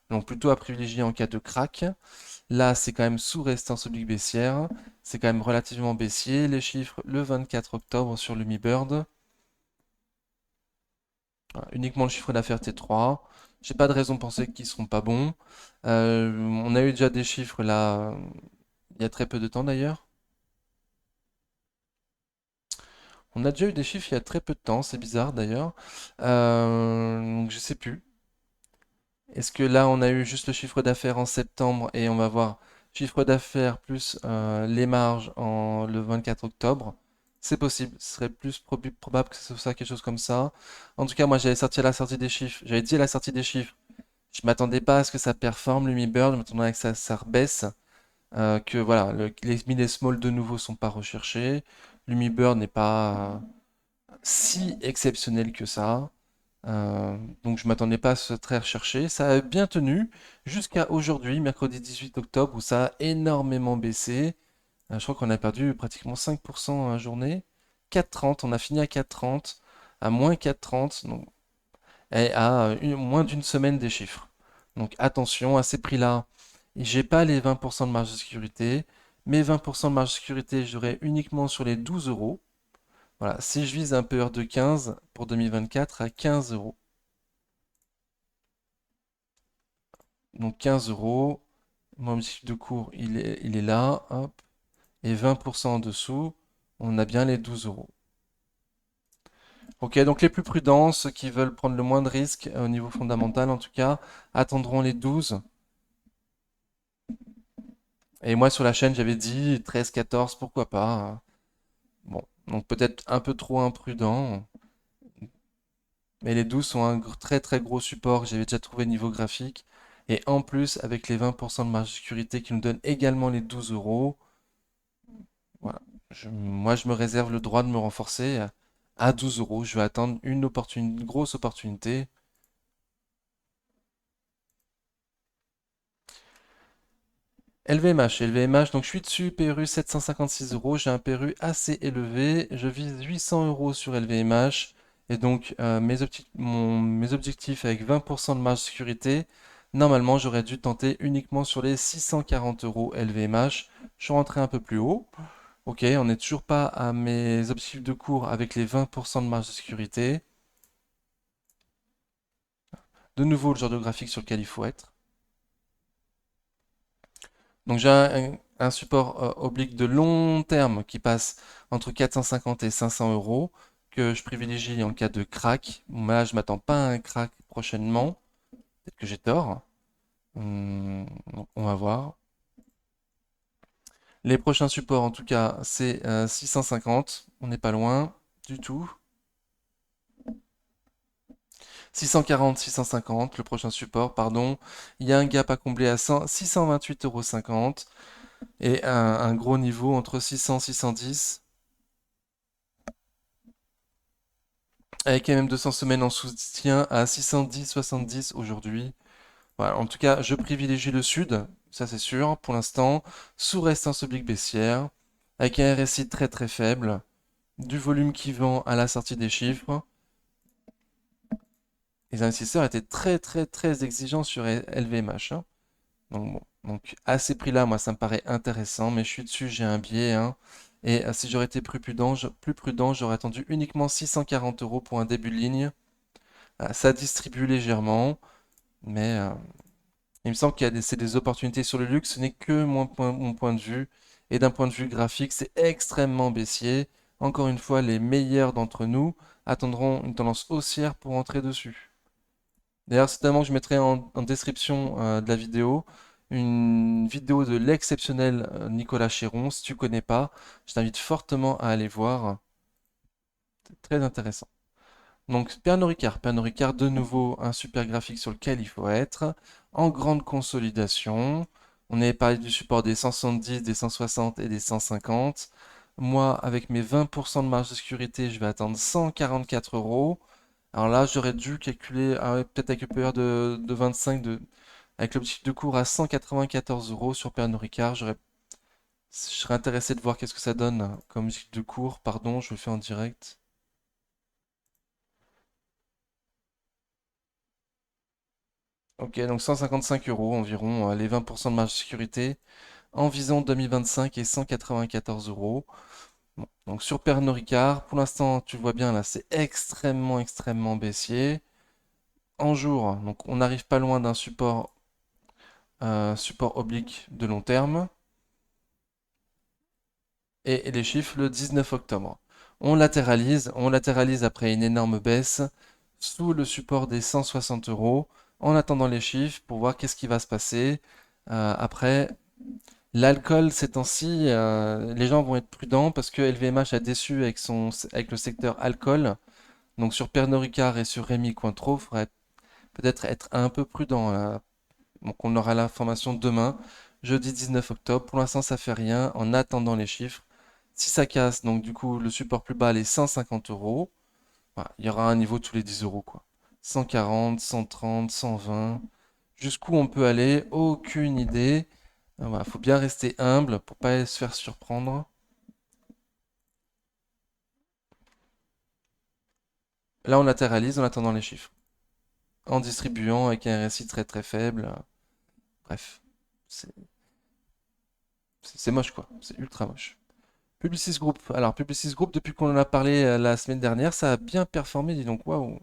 Speaker 1: Donc plutôt à privilégier en cas de crack. Là, c'est quand même sous résistance oblique baissière. C'est quand même relativement baissier. Les chiffres le 24 octobre sur Lumibird. Voilà, uniquement le chiffre d'affaires T3. J'ai pas de raison de penser qu'ils seront pas bons. On a eu déjà des chiffres là, il y a très peu de temps d'ailleurs. On a déjà eu des chiffres il y a très peu de temps, c'est bizarre d'ailleurs. Donc je sais plus. Est-ce que là on a eu juste le chiffre d'affaires en septembre et on va voir chiffre d'affaires plus les marges le 24 octobre? C'est possible, ce serait plus probable que ce soit quelque chose comme ça. En tout cas, moi j'avais sorti à la sortie des chiffres, j'avais dit à la sortie des chiffres. Je m'attendais pas à ce que ça performe, Lumibird, je m'attendais à que ça rebaisse, que voilà, les mid et small de nouveau sont pas recherchés. Lumibird n'est pas si exceptionnel que ça. Donc je m'attendais pas à ce très recherché. Ça a bien tenu jusqu'à aujourd'hui, mercredi 18 octobre, où ça a énormément baissé. Je crois qu'on a perdu pratiquement 5% à la journée. 4,30, on a fini à 4,30, à moins 4,30, donc, et à moins d'une semaine des chiffres. Donc attention à ces prix-là. J'ai pas les 20% de marge de sécurité. Mes 20% de marge de sécurité, j'aurai uniquement sur les 12 euros. Voilà, si je vise un PER de 15 pour 2024 à 15 euros. Donc 15 euros, mon objectif de cours, il est là, hop, et 20% en dessous, on a bien les 12 euros. Ok, donc les plus prudents, ceux qui veulent prendre le moins de risques au niveau fondamental en tout cas, attendront les 12. Et moi sur la chaîne, j'avais dit 13, 14, pourquoi pas. Bon, donc peut-être un peu trop imprudent, mais les 12 sont un très très gros support que j'avais déjà trouvé niveau graphique. Et en plus, avec les 20% de marge de sécurité qui nous donnent également les 12 euros, voilà. Moi, je me réserve le droit de me renforcer à 12 euros. Je vais attendre une grosse opportunité. LVMH, donc je suis dessus, PRU 756 euros, j'ai un PRU assez élevé, je vise 800 euros sur LVMH, et donc mes objectifs avec 20% de marge de sécurité, normalement j'aurais dû tenter uniquement sur les 640 euros LVMH, je suis rentré un peu plus haut, ok, on n'est toujours pas à mes objectifs de cours avec les 20% de marge de sécurité, de nouveau le genre de graphique sur lequel il faut être. Donc j'ai un support oblique de long terme qui passe entre 450 et 500 euros que je privilégie en cas de crack. Là, je m'attends pas à un crack prochainement. Peut-être que j'ai tort. Donc, on va voir. Les prochains supports, en tout cas, c'est 650. On n'est pas loin du tout. 640, 650, le prochain support, pardon. Il y a un gap à combler à 628,50 € et un gros niveau entre 600 et 610. Avec quand même 200 semaines en soutien à 610,70 aujourd'hui. Voilà, en tout cas, je privilégie le sud, ça c'est sûr, pour l'instant, sous résistance oblique baissière, avec un RSI très très faible, du volume qui vend à la sortie des chiffres. Les investisseurs étaient très très très exigeants sur LVMH, hein. Donc, bon, donc à ces prix-là, moi ça me paraît intéressant, mais je suis dessus, j'ai un biais, hein. Et si j'aurais été plus prudent, j'aurais attendu uniquement 640 euros pour un début de ligne. Ça distribue légèrement, mais il me semble qu'il y a c'est des opportunités sur le luxe. Ce n'est que mon point de vue. Et d'un point de vue graphique, c'est extrêmement baissier. Encore une fois, les meilleurs d'entre nous attendront une tendance haussière pour entrer dessus. D'ailleurs, certainement que je mettrai en description de la vidéo une vidéo de l'exceptionnel Nicolas Chéron. Si tu connais pas, je t'invite fortement à aller voir. C'est très intéressant. Donc Pernod Ricard, de nouveau un super graphique sur lequel il faut être, en grande consolidation. On avait parlé du support des 170, des 160 et des 150. Moi, avec mes 20% de marge de sécurité, je vais attendre 144 euros. Alors là, j'aurais dû calculer, peut-être avec le PER de 25, avec l'objectif de cours à 194 euros sur Pernod Ricard. Je serais intéressé de voir qu'est-ce que ça donne comme objectif de cours. Pardon, je le fais en direct. Ok, donc 155 euros environ, les 20% de marge de sécurité, en visant 2025 et 194 euros. Bon, donc sur Pernod Ricard, pour l'instant, tu vois bien là, c'est extrêmement, extrêmement baissier. En jour, donc on n'arrive pas loin d'un support oblique de long terme. Et les chiffres le 19 octobre. On latéralise après une énorme baisse sous le support des 160 euros en attendant les chiffres pour voir qu'est-ce qui va se passer. Après, l'alcool, ces temps-ci, les gens vont être prudents parce que LVMH a déçu avec le secteur alcool. Donc sur Pernod Ricard et sur Rémy Cointreau, il faudrait peut-être être un peu prudent, là. Donc on aura l'information demain, jeudi 19 octobre. Pour l'instant, ça fait rien en attendant les chiffres. Si ça casse, donc du coup, le support plus bas, les 150 euros, voilà, il y aura un niveau tous les 10 euros, quoi. 140, 130, 120. Jusqu'où on peut aller, aucune idée. Voilà, faut bien rester humble pour pas se faire surprendre. Là, on latéralise en attendant les chiffres. En distribuant avec un RSI très très faible. Bref, c'est c'est moche quoi. C'est ultra moche. Publicis Group. Alors, Publicis Group, depuis qu'on en a parlé la semaine dernière, ça a bien performé, dis donc. Waouh.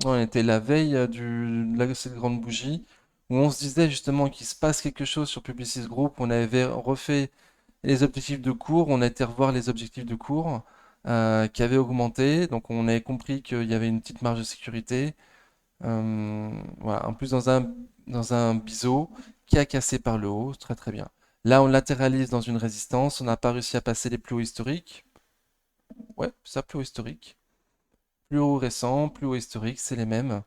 Speaker 1: On était la veille de cette grande bougie où on se disait justement qu'il se passe quelque chose sur Publicis Group. On avait refait les objectifs de cours, on a été revoir les objectifs de cours qui avaient augmenté. Donc on avait compris qu'il y avait une petite marge de sécurité. Voilà. En plus dans un biseau qui a cassé par le haut, très très bien. Là on latéralise dans une résistance, on n'a pas réussi à passer les plus hauts historiques. Ouais, ça plus haut historique. Plus haut récent, plus haut historique, c'est les mêmes.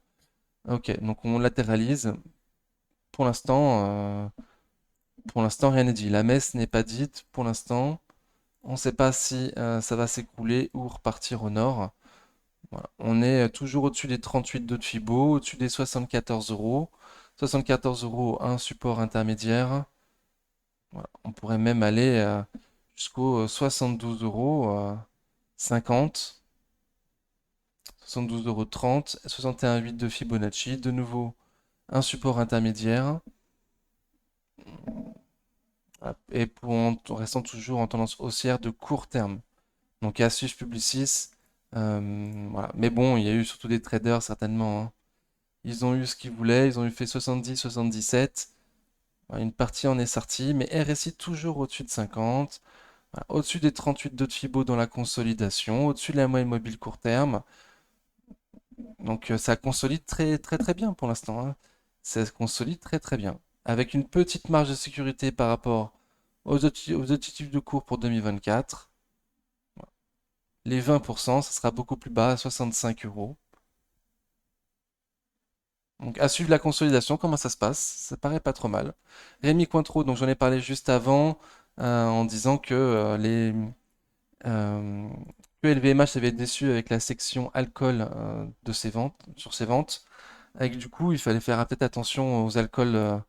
Speaker 1: Ok, donc on latéralise. Pour l'instant, pour l'instant, rien n'est dit. La messe n'est pas dite pour l'instant. On ne sait pas si ça va s'écrouler ou repartir au nord. Voilà. On est toujours au-dessus des 38 de Fibo, au-dessus des 74 euros. 74 euros, un support intermédiaire. Voilà. On pourrait même aller jusqu'aux 72 euros 50, 72 euros 30, 61,8 de Fibonacci. De nouveau, un support intermédiaire. Et en restant toujours en tendance haussière de court terme. Donc Asus Publicis, voilà. Mais bon, il y a eu surtout des traders certainement, hein. Ils ont eu ce qu'ils voulaient, ils ont eu fait 70, 77. Voilà, une partie en est sortie, mais RSI toujours au-dessus de 50. Voilà, au-dessus des 38 de Fibo dans la consolidation, au-dessus de la moyenne mobile court terme. Donc ça consolide très très très bien pour l'instant, hein. Ça se consolide très très bien. Avec une petite marge de sécurité par rapport aux objectifs de cours pour 2024. Les 20%, ça sera beaucoup plus bas, à 65 euros. Donc à suivre la consolidation, comment ça se passe? Ça paraît pas trop mal. Rémi Cointreau, donc j'en ai parlé juste avant, en disant euh, que LVMH avait déçu avec la section alcool de ses ventes, sur ses ventes. Avec du coup, il fallait faire peut-être attention aux alcools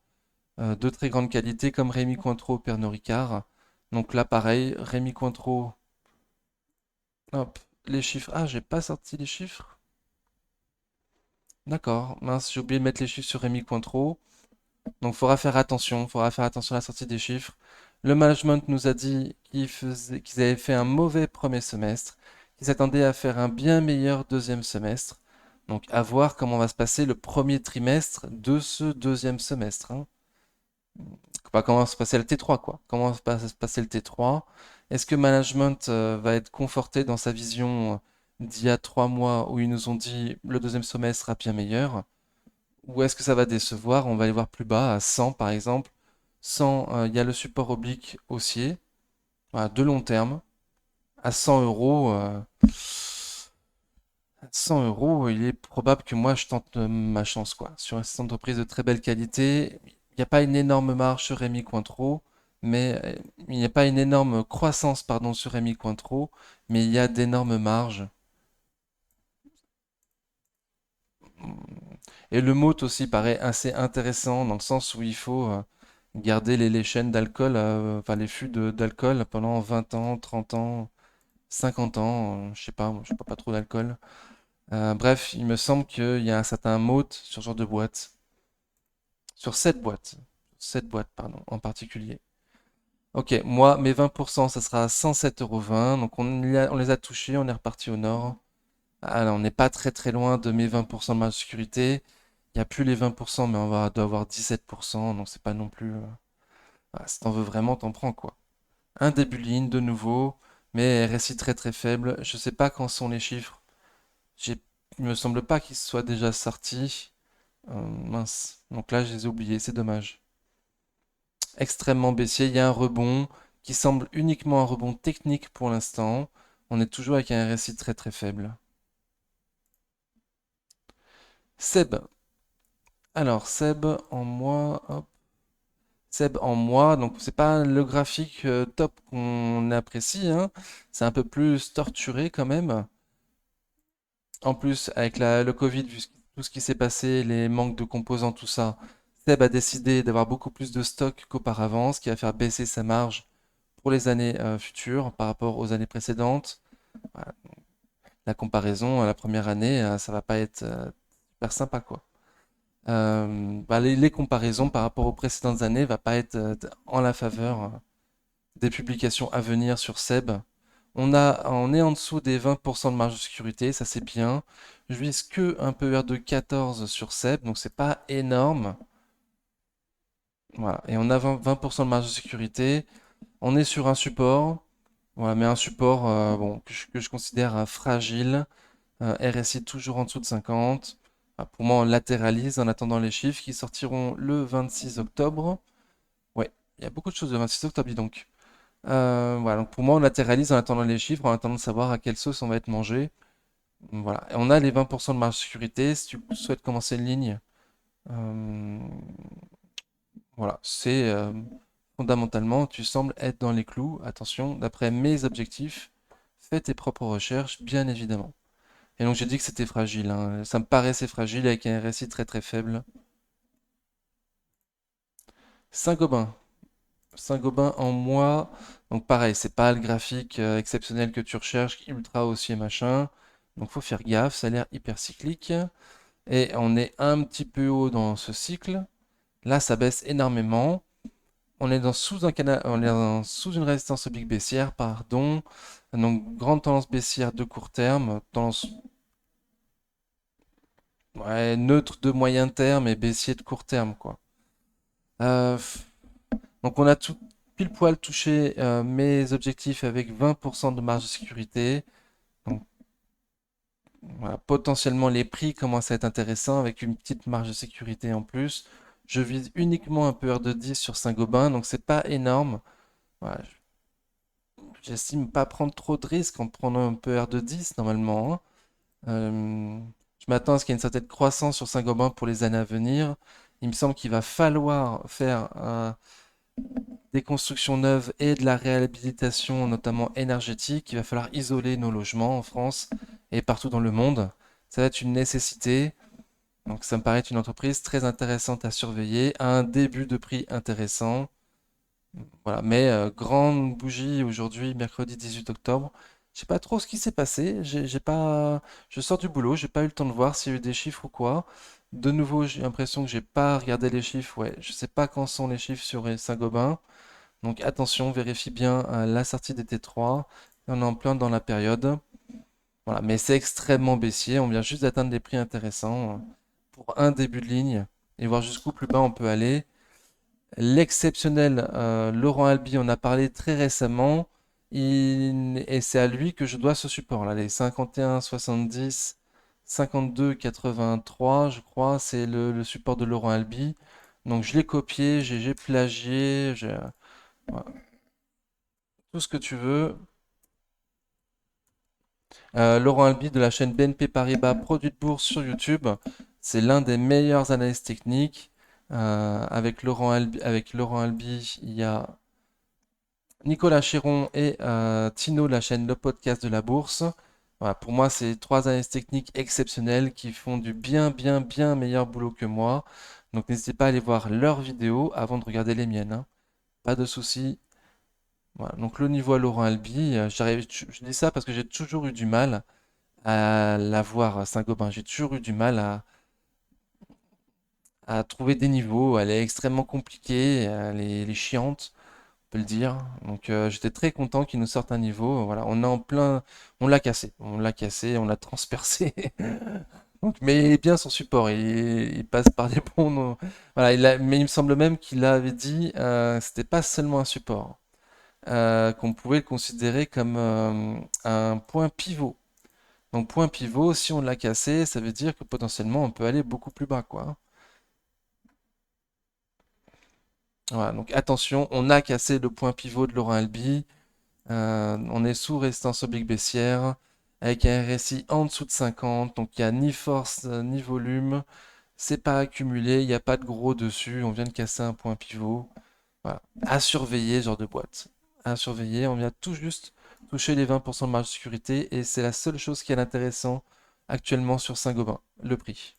Speaker 1: de très grande qualité comme Rémi Cointreau, Pernod Ricard. Donc là, pareil, Rémi Cointreau, hop, les chiffres. Ah, j'ai pas sorti les chiffres. D'accord, mince, j'ai oublié de mettre les chiffres sur Rémi Cointreau. Donc, faudra faire attention à la sortie des chiffres. Le management nous a dit qu'ils avaient fait un mauvais premier semestre, qu'ils s'attendaient à faire un bien meilleur deuxième semestre. Donc, à voir comment va se passer le premier trimestre de ce deuxième semestre, hein. Pas comment va se passer le T3, quoi. Comment va se passer le T3? Est-ce que management va être conforté dans sa vision d'il y a 3 mois où ils nous ont dit le deuxième semestre sera bien meilleur? Ou est-ce que ça va décevoir? On va aller voir plus bas, à 100 par exemple. 100, il y a le support oblique haussier, voilà, de long terme. À 100 euros, 100 euros, il est probable que moi je tente ma chance, quoi. Sur cette entreprise de très belle qualité, il n'y a pas une énorme marge sur Rémi Cointreau, mais il n'y a pas une énorme croissance, pardon, sur Rémi Cointreau, mais il y a d'énormes marges. Et le mot aussi paraît assez intéressant dans le sens où il faut garder les chaînes d'alcool, enfin les fûts d'alcool pendant 20 ans, 30 ans, 50 ans, je sais pas, moi, je bois pas trop d'alcool. Bref, il me semble qu'il y a un certain mot sur ce genre de boîte. Sur cette boîte, pardon, en particulier. Ok, moi, mes 20%, ça sera à 107,20 €. Donc on les a touchés, on est reparti au nord. Ah, là, on n'est pas très très loin de mes 20% de marge de sécurité. Il n'y a plus les 20%, mais doit avoir 17%, donc c'est pas non plus. Voilà, si t'en veux vraiment, t'en prends quoi. Un début de ligne de nouveau, mais RSI très très faible. Je sais pas quand sont les chiffres. J'ai, il me semble pas qu'ils soient déjà sortis. Mince. Donc là, je les ai oubliés, c'est dommage. Extrêmement baissier, il y a un rebond qui semble uniquement un rebond technique pour l'instant. On est toujours avec un RSI très très faible. Seb. Alors, Seb en mois, hop. Seb en mois, donc c'est pas le graphique top qu'on apprécie, hein. C'est un peu plus torturé quand même. En plus, avec le Covid, tout ce qui s'est passé, les manques de composants, tout ça, Seb a décidé d'avoir beaucoup plus de stock qu'auparavant, ce qui va faire baisser sa marge pour les années futures par rapport aux années précédentes. Voilà. La comparaison à la première année, ça va pas être super sympa, quoi. Les comparaisons par rapport aux précédentes années va pas être en la faveur des publications à venir sur Seb. On est en dessous des 20% de marge de sécurité, ça c'est bien. Je vise que un PER de 14 sur Seb, donc c'est pas énorme. Voilà. Et on a 20% de marge de sécurité. On est sur un support. Voilà, mais un support bon, que je considère fragile. RSI toujours en dessous de 50. Pour moi, on latéralise en attendant les chiffres qui sortiront le 26 octobre. Ouais, il y a beaucoup de choses le 26 octobre, dis donc. Voilà, donc pour moi, on latéralise en attendant les chiffres, en attendant de savoir à quelle sauce on va être mangé. Voilà, et on a les 20% de marge de sécurité. Si tu souhaites commencer une ligne, euh, voilà, c'est fondamentalement, tu sembles être dans les clous. Attention, d'après mes objectifs, fais tes propres recherches, bien évidemment. Et donc j'ai dit que c'était fragile, hein. Ça me paraissait fragile avec un RSI très très faible. Saint-Gobain. Saint-Gobain en mois. Donc pareil, c'est pas le graphique exceptionnel que tu recherches, ultra haussier machin. Donc faut faire gaffe, ça a l'air hyper cyclique. Et on est un petit peu haut dans ce cycle. Là, ça baisse énormément. On est sous une résistance oblique baissière, pardon. Donc grande tendance baissière de court terme, tendance ouais, neutre de moyen terme et baissier de court terme, quoi. Euh, donc on a tout pile poil touché mes objectifs avec 20% de marge de sécurité. Donc voilà, potentiellement les prix commencent à être intéressants avec une petite marge de sécurité en plus. Je vise uniquement un PR de 10 sur Saint-Gobain, donc c'est pas énorme. Voilà, j'estime pas prendre trop de risques en prenant un PR de 10 normalement, hein. Je m'attends à ce qu'il y ait une certaine croissance sur Saint-Gobain pour les années à venir. Il me semble qu'il va falloir faire des constructions neuves et de la réhabilitation, notamment énergétique. Il va falloir isoler nos logements en France et partout dans le monde. Ça va être une nécessité. Donc ça me paraît être une entreprise très intéressante à surveiller, à un début de prix intéressant. Voilà, mais grande bougie aujourd'hui, mercredi 18 octobre. Je sais pas trop ce qui s'est passé. J'ai pas, je sors du boulot, j'ai pas eu le temps de voir s'il y a eu des chiffres ou quoi. De nouveau, j'ai l'impression que j'ai pas regardé les chiffres. Ouais, je sais pas quand sont les chiffres sur Saint-Gobain. Donc attention, vérifie bien la sortie des T3. On est en plein dans la période. Voilà, mais c'est extrêmement baissier. On vient juste d'atteindre des prix intéressants pour un début de ligne et voir jusqu'où plus bas on peut aller. L'exceptionnel Laurent Albi, on a parlé très récemment, et c'est à lui que je dois ce support là, les 51,70, 52,83, je crois, c'est le support de Laurent Albi. Donc je l'ai copié, j'ai plagié, voilà, tout ce que tu veux. Laurent Albi de la chaîne BNP Paribas Produits de Bourse sur YouTube, c'est l'un des meilleurs analystes techniques. Avec Laurent Albi, il y a Nicolas Chéron et Tino, la chaîne Le Podcast de la Bourse. Voilà, pour moi, c'est trois analystes techniques exceptionnels qui font du bien, bien, bien meilleur boulot que moi. Donc n'hésitez pas à aller voir leurs vidéos avant de regarder les miennes, hein. Pas de souci. Voilà. Donc le niveau à Laurent Albi, je dis ça parce que j'ai toujours eu du mal à la voir à Saint-Gobain. J'ai toujours eu du mal à trouver des niveaux. Elle est extrêmement compliquée, elle est chiante, peut le dire. Donc j'étais très content qu'il nous sorte un niveau. Voilà, on est en plein, on l'a cassé, on l'a transpercé. Donc, mais il est bien son support, il passe par des bons. Voilà, mais il me semble même qu'il avait dit, c'était pas seulement un support, qu'on pouvait le considérer comme un point pivot. Donc point pivot, si on l'a cassé, ça veut dire que potentiellement on peut aller beaucoup plus bas, quoi. Voilà, donc attention, on a cassé le point pivot de Laurent Albi. On est sous résistance oblique baissière avec un RSI en dessous de 50. Donc il n'y a ni force ni volume. C'est pas accumulé, il n'y a pas de gros dessus. On vient de casser un point pivot. Voilà. À surveiller, ce genre de boîte. À surveiller, on vient tout juste toucher les 20% de marge de sécurité et c'est la seule chose qui est intéressant actuellement sur Saint-Gobain, le prix.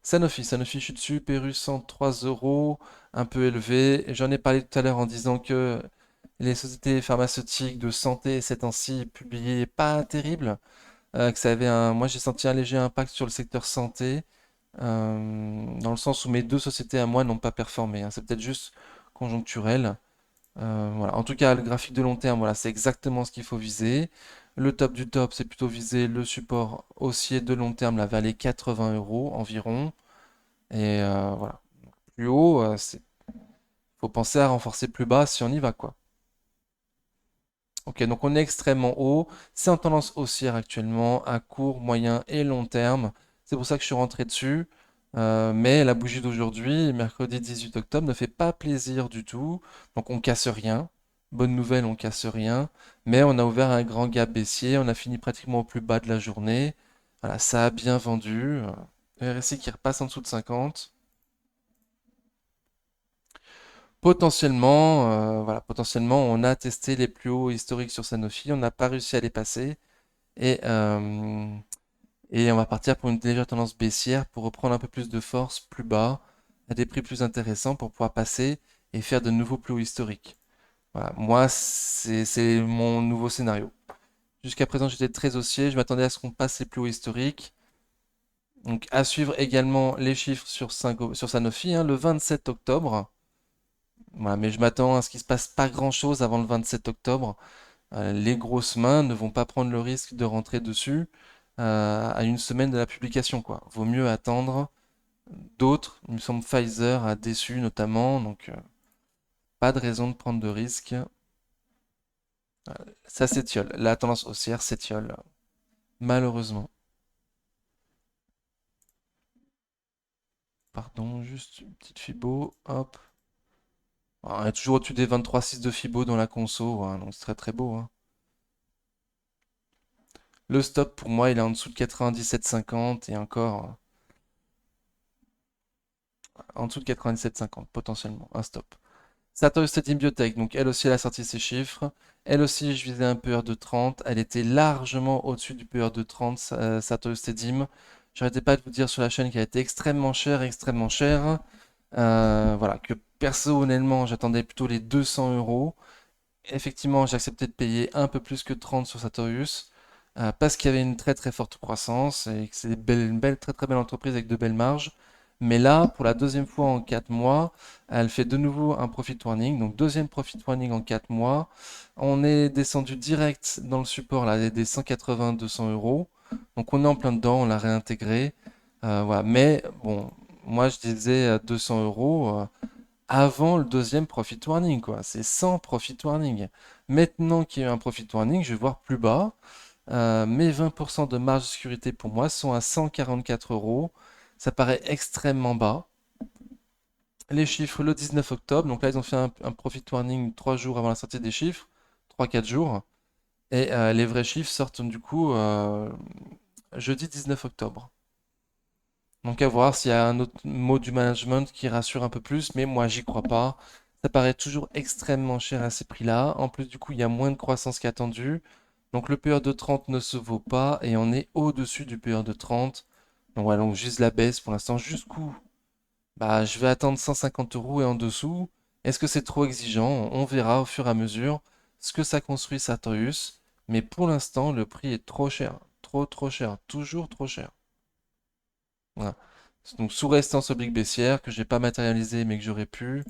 Speaker 1: Sanofi, je suis dessus, Péru 103 euros, un peu élevé. J'en ai parlé tout à l'heure en disant que les sociétés pharmaceutiques de santé ces temps-ci publiaient pas terrible, que ça avait moi j'ai senti un léger impact sur le secteur santé, dans le sens où mes deux sociétés à moi n'ont pas performé, hein. C'est peut-être juste conjoncturel. Voilà. En tout cas, le graphique de long terme, voilà, c'est exactement ce qu'il faut viser. Le top du top, c'est plutôt viser le support haussier de long terme, là, vers les 80 euros environ. Et voilà. Plus haut, faut penser à renforcer plus bas si on y va, quoi. Ok, donc on est extrêmement haut. C'est en tendance haussière actuellement, à court, moyen et long terme. C'est pour ça que je suis rentré dessus. Mais la bougie d'aujourd'hui, mercredi 18 octobre, ne fait pas plaisir du tout. Donc on casse rien. Bonne nouvelle, on casse rien. Mais on a ouvert un grand gap baissier. On a fini pratiquement au plus bas de la journée. Voilà, ça a bien vendu. Le RSI qui repasse en dessous de 50. Potentiellement, voilà, potentiellement, on a testé les plus hauts historiques sur Sanofi, on n'a pas réussi à les passer et, euh, et on va partir pour une légère tendance baissière pour reprendre un peu plus de force plus bas, à des prix plus intéressants pour pouvoir passer et faire de nouveaux plus hauts historiques. Voilà, moi, c'est mon nouveau scénario. Jusqu'à présent, j'étais très haussier, je m'attendais à ce qu'on passe les plus hauts historiques. Donc, à suivre également les chiffres sur, sur Sanofi, hein, le 27 octobre. Voilà, mais je m'attends à ce qu'il se passe pas grand-chose avant le 27 octobre. Les grosses mains ne vont pas prendre le risque de rentrer dessus à une semaine de la publication, quoi. Vaut mieux attendre. D'autres, il me semble Pfizer a déçu notamment, donc pas de raison de prendre de risque. Ça s'étiole. La tendance haussière s'étiole, malheureusement. Pardon, juste une petite Fibo, hop. On est toujours au-dessus des 23,6 de Fibo dans la conso, hein, donc c'est très très beau, hein. Le stop pour moi il est en dessous de 97,50 et encore en dessous de 97,50 potentiellement un stop. Sartorius Stedim Biotech, donc elle aussi elle a sorti ses chiffres. Elle aussi je visais un PER de 30. Elle était largement au-dessus du PER de 30, Sartorius Stedim. J'arrêtais pas de vous dire sur la chaîne qu'elle était extrêmement chère, extrêmement chère. Voilà, que personnellement j'attendais plutôt les 200 euros. Effectivement, j'ai accepté de payer un peu plus que 30 sur Sartorius parce qu'il y avait une très très forte croissance et que c'est une belle, très très belle entreprise avec de belles marges. Mais là, pour la deuxième fois en 4 mois, elle fait de nouveau un profit warning. Donc deuxième profit warning en 4 mois. On est descendu direct dans le support là, des 180-200 euros. Donc on est en plein dedans, on l'a réintégré. Voilà. Mais bon, moi je disais 200 euros avant le deuxième profit warning, quoi. C'est sans profit warning. Maintenant qu'il y a eu un profit warning, je vais voir plus bas. Mes 20% de marge de sécurité pour moi sont à 144 euros. Ça paraît extrêmement bas. Les chiffres le 19 octobre. Donc là, ils ont fait un profit warning 3 jours avant la sortie des chiffres. 3-4 jours. Et les vrais chiffres sortent du coup jeudi 19 octobre. Donc à voir s'il y a un autre mot du management qui rassure un peu plus, mais moi j'y crois pas. Ça paraît toujours extrêmement cher à ces prix-là. En plus du coup, il y a moins de croissance qu'attendu. Donc le PE de 30 ne se vaut pas et on est au-dessus du PE de 30. Donc voilà, donc juste la baisse pour l'instant. Jusqu'où? Bah je vais attendre 150 euros et en dessous. Est-ce que c'est trop exigeant? On verra au fur et à mesure ce que ça construit Sartorius. Mais pour l'instant, le prix est trop cher. Trop trop cher. Toujours trop cher. Voilà. Donc sous restance oblique baissière que j'ai pas matérialisé mais que j'aurais pu.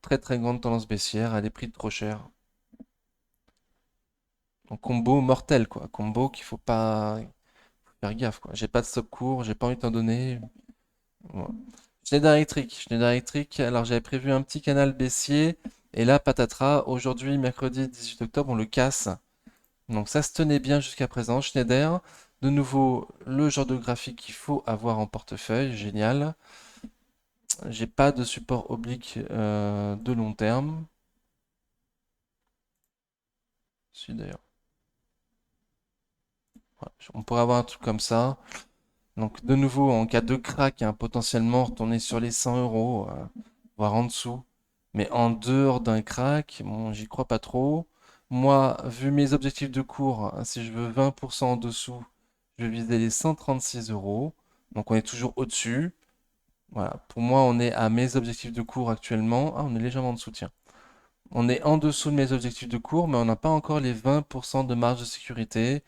Speaker 1: Très très grande tendance baissière à des prix trop chers. Donc combo mortel quoi. Combo qu'il faut pas faire gaffe quoi. J'ai pas de stop court, j'ai pas envie de t'en donner. Voilà. Schneider Electric, alors j'avais prévu un petit canal baissier. Et là, patatras, aujourd'hui, mercredi 18 octobre, on le casse. Donc ça se tenait bien jusqu'à présent. Schneider, de nouveau, le genre de graphique qu'il faut avoir en portefeuille. Génial. J'ai pas de support oblique de long terme. Si d'ailleurs. Voilà. On pourrait avoir un truc comme ça. Donc de nouveau, en cas de crack, hein, potentiellement retourner sur les 100 euros, voire en dessous. Mais en dehors d'un crack, bon, j'y crois pas trop. Moi, vu mes objectifs de cours, si je veux 20% en dessous, je vais viser les 136 euros. Donc on est toujours au-dessus. Voilà, pour moi, on est à mes objectifs de cours actuellement. Ah, on est légèrement en dessous, tiens. On est en dessous de mes objectifs de cours, mais on n'a pas encore les 20% de marge de sécurité.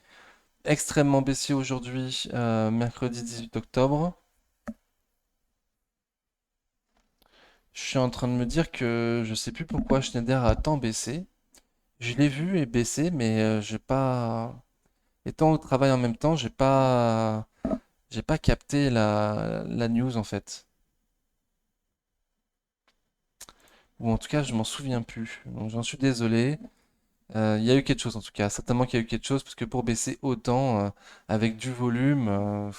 Speaker 1: Extrêmement baissier aujourd'hui, mercredi 18 octobre. Je suis en train de me dire que je sais plus pourquoi Schneider a tant baissé. Je l'ai vu et baissé, mais j'ai pas. Étant au travail en même temps, j'ai pas capté la news en fait. Ou en tout cas, je m'en souviens plus. Donc j'en suis désolé. Il y a eu quelque chose en tout cas. Certainement qu'il y a eu quelque chose, parce que pour baisser autant avec du volume,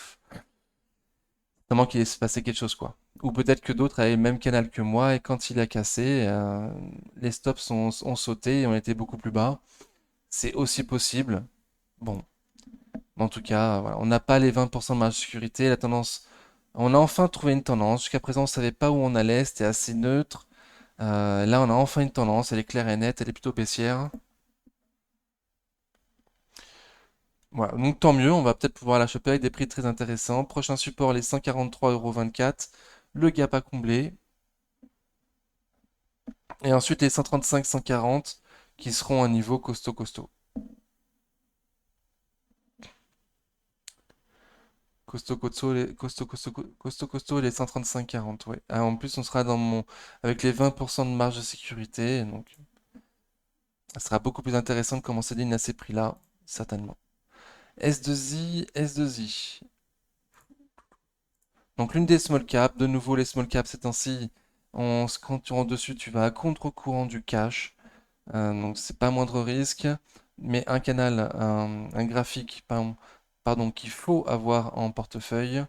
Speaker 1: certainement qu'il s'est passé quelque chose quoi. Ou peut-être que d'autres avaient le même canal que moi et quand il a cassé, les stops ont sauté et ont été beaucoup plus bas. C'est aussi possible. Bon, en tout cas, voilà, on n'a pas les 20% de marge de sécurité. La tendance, on a enfin trouvé une tendance. Jusqu'à présent, on ne savait pas où on allait. C'était assez neutre. Là, on a enfin une tendance. Elle est claire et nette. Elle est plutôt baissière. Voilà, donc tant mieux. On va peut-être pouvoir la choper avec des prix très intéressants. Prochain support, les 143,24 €. Le gap à combler. Et ensuite, les 135, 140 qui seront un niveau costaud, costaud. Costaud, costaud, costaud, les 135, 40, ouais. Ah, en plus, on sera avec les 20% de marge de sécurité, donc ça sera beaucoup plus intéressant de commencer l'île à ces prix-là, certainement. S2I, S2I. Donc l'une des small caps, de nouveau les small caps, ces temps-ci, quand tu rentres dessus, tu vas à contre-courant du cash, donc c'est pas moindre risque, mais un canal, un graphique, pardon, qu'il faut avoir en portefeuille.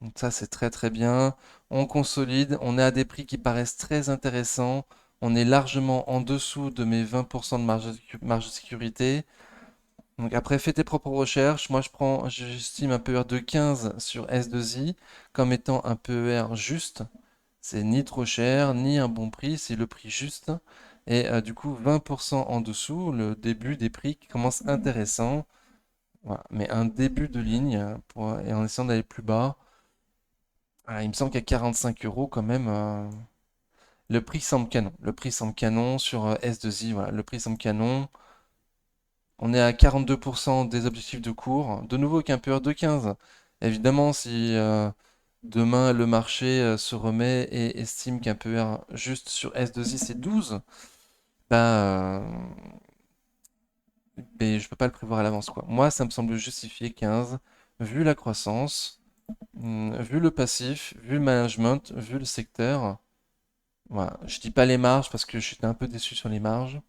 Speaker 1: Donc ça, c'est très très bien. On consolide, on est à des prix qui paraissent très intéressants. On est largement en dessous de mes 20% de marge de sécurité. Donc après, fais tes propres recherches. Moi, j'estime un PER de 15 sur S2I comme étant un PER juste. C'est ni trop cher, ni un bon prix, c'est le prix juste. Et du coup, 20% en dessous, le début des prix qui commence intéressant. Voilà. Mais un début de ligne et en essayant d'aller plus bas. Ah, il me semble qu'à 45 euros quand même, le prix semble canon. Le prix semble canon sur S2I, voilà, le prix semble canon. On est à 42% des objectifs de cours. De nouveau avec un PER de 15. Évidemment, si demain le marché se remet et estime qu'un PER juste sur S2I c'est 12, bah, mais je peux pas le prévoir à l'avance quoi. Moi, ça me semble justifier 15, vu la croissance, vu le passif, vu le management, vu le secteur. Voilà. Je dis pas les marges parce que j'étais un peu déçu sur les marges.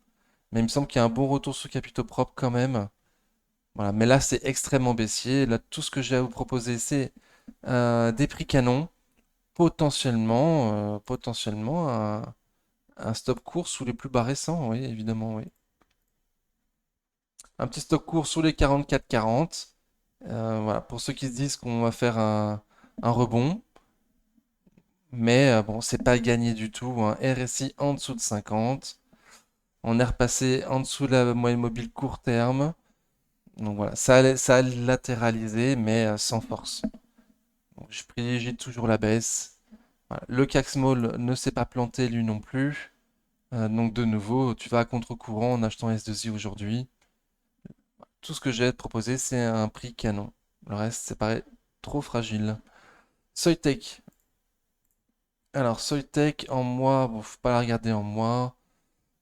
Speaker 1: Mais il me semble qu'il y a un bon retour sur capitaux propres quand même. Voilà. Mais là, c'est extrêmement baissier. Là, tout ce que j'ai à vous proposer, c'est des prix canons. Potentiellement un stop court sous les plus bas récents. Oui, évidemment, oui. Un petit stop court sous les 44,40. Voilà. Pour ceux qui se disent qu'on va faire un rebond. Mais bon, c'est pas gagné du tout, hein. RSI en dessous de 50. On est repassé en dessous de la moyenne mobile court terme. Donc voilà, ça a latéralisé, mais sans force. Donc, je privilégie toujours la baisse. Voilà. Le CAC Small ne s'est pas planté lui non plus. Donc de nouveau, tu vas à contre-courant en achetant S2I aujourd'hui. Tout ce que j'ai à te proposer, c'est un prix canon. Le reste, ça paraît trop fragile. Soitec. Alors, Soitec en mois, bon, faut pas la regarder en mois.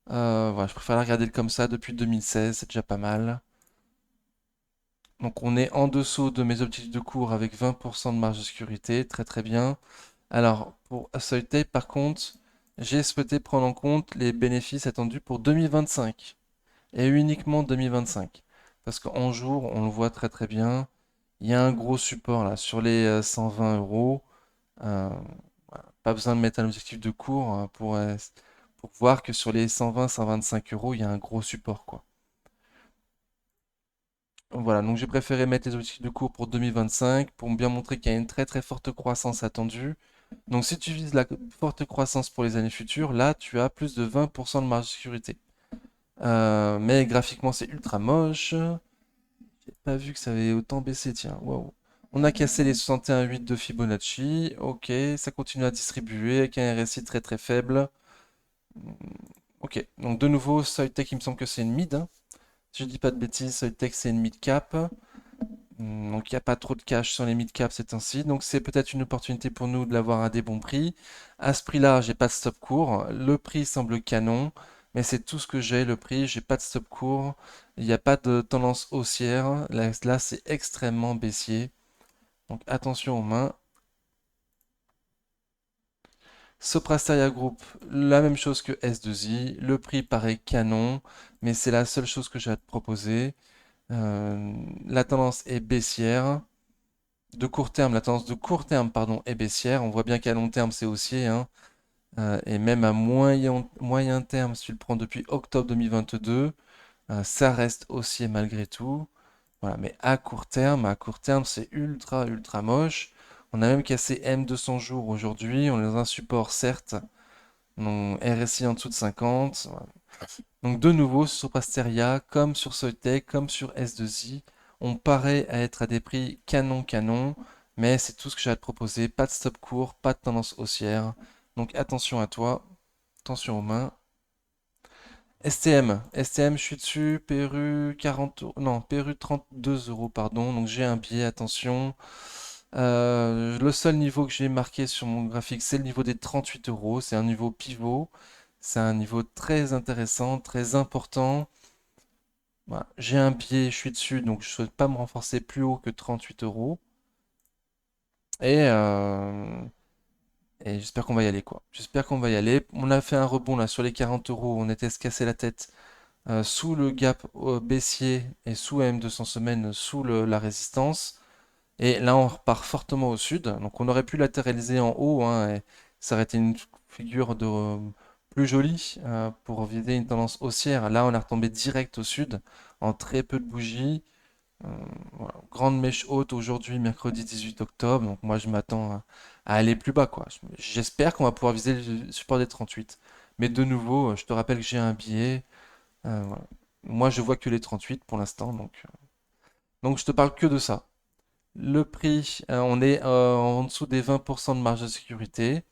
Speaker 1: Voilà, je préfère la regarder comme ça depuis 2016, c'est déjà pas mal. Donc on est en dessous de mes objectifs de cours avec 20% de marge de sécurité, très très bien. Alors pour Soitec par contre, j'ai souhaité prendre en compte les bénéfices attendus pour 2025 et uniquement 2025. Parce qu'en jour, on le voit très très bien, il y a un gros support là sur les 120 euros. Euh, voilà, pas besoin de mettre un objectif de cours hein, pour voir que sur les 120, 125 euros, il y a un gros support quoi. Voilà, donc j'ai préféré mettre les objectifs de cours pour 2025 pour bien montrer qu'il y a une très très forte croissance attendue. Donc si tu vises la forte croissance pour les années futures, là tu as plus de 20% de marge de sécurité. Mais graphiquement, c'est ultra moche. J'ai pas vu que ça avait autant baissé, tiens. Waouh. On a cassé les 61,8 de Fibonacci. Ok, ça continue à distribuer avec un RSI très très faible. Ok, donc de nouveau, Soitec, il me semble que c'est une mid, hein. Si je dis pas de bêtises, Soitec, c'est une mid cap. Donc il n'y a pas trop de cash sur les mid cap ces temps-ci. Donc c'est peut-être une opportunité pour nous de l'avoir à des bons prix. À ce prix-là, j'ai pas de stop court. Le prix semble canon, mais c'est tout ce que j'ai, le prix. J'ai pas de stop court. Il n'y a pas de tendance haussière. Là, c'est extrêmement baissier. Donc attention aux mains. Soprasteria Group, la même chose que S2I. Le prix paraît canon, mais c'est la seule chose que j'ai à te proposer. La tendance est baissière. De court terme, la tendance de court terme, pardon, est baissière. On voit bien qu'à long terme, c'est haussier, hein. Et même à moyen terme, si tu le prends depuis octobre 2022, ça reste haussier malgré tout. Voilà, mais à court terme, c'est ultra, ultra moche. On a même cassé M200 jours aujourd'hui. On est dans un support, certes, non, RSI en dessous de 50. Voilà. Donc de nouveau, sur Soprasteria, comme sur Soitec, comme sur S2I, on paraît à être à des prix canon canon, mais c'est tout ce que j'ai à te proposer. Pas de stop court, pas de tendance haussière. Donc attention à toi, attention aux mains. STM, je suis dessus, PRU 40 euros, non, PRU 32 euros, pardon. Donc j'ai un biais, attention. Le seul niveau que j'ai marqué sur mon graphique, c'est le niveau des 38 euros. C'est un niveau pivot. C'est un niveau très intéressant, très important. Voilà. J'ai un biais, je suis dessus, donc je ne souhaite pas me renforcer plus haut que 38 euros. Et, euh, et j'espère qu'on va y aller, quoi. J'espère qu'on va y aller. On a fait un rebond là sur les 40 euros. On était se casser la tête sous le gap baissier et sous M200 semaines, sous la résistance. Et là, on repart fortement au sud. Donc on aurait pu latéraliser en haut, hein, et ça aurait été une figure de plus jolie pour viser une tendance haussière. Là, on est retombé direct au sud en très peu de bougies. Euh, voilà. Grande mèche haute aujourd'hui, mercredi 18 octobre. Donc moi, je m'attends à aller plus bas, quoi. J'espère qu'on va pouvoir viser le support des 38. Mais de nouveau, je te rappelle que j'ai un billet. Voilà. Moi, je vois que les 38 pour l'instant. Donc je te parle que de ça. Le prix, on est en dessous des 20% de marge de sécurité.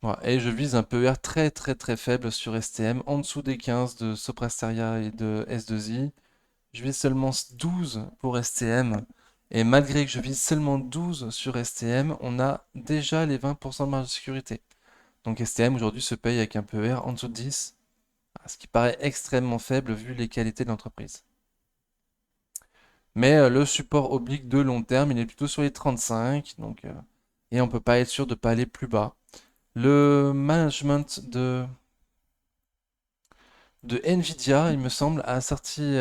Speaker 1: Voilà. Et je vise un PER très très très faible sur STM, en dessous des 15 de Soprasteria et de S2I. Je vise seulement 12 pour STM. Et malgré que je vise seulement 12 sur STM, on a déjà les 20% de marge de sécurité. Donc STM aujourd'hui se paye avec un PER en dessous de 10, ce qui paraît extrêmement faible vu les qualités de l'entreprise. Mais le support oblique de long terme, il est plutôt sur les 35, et on peut pas être sûr de ne pas aller plus bas. Le management de Nvidia, il me semble, a sorti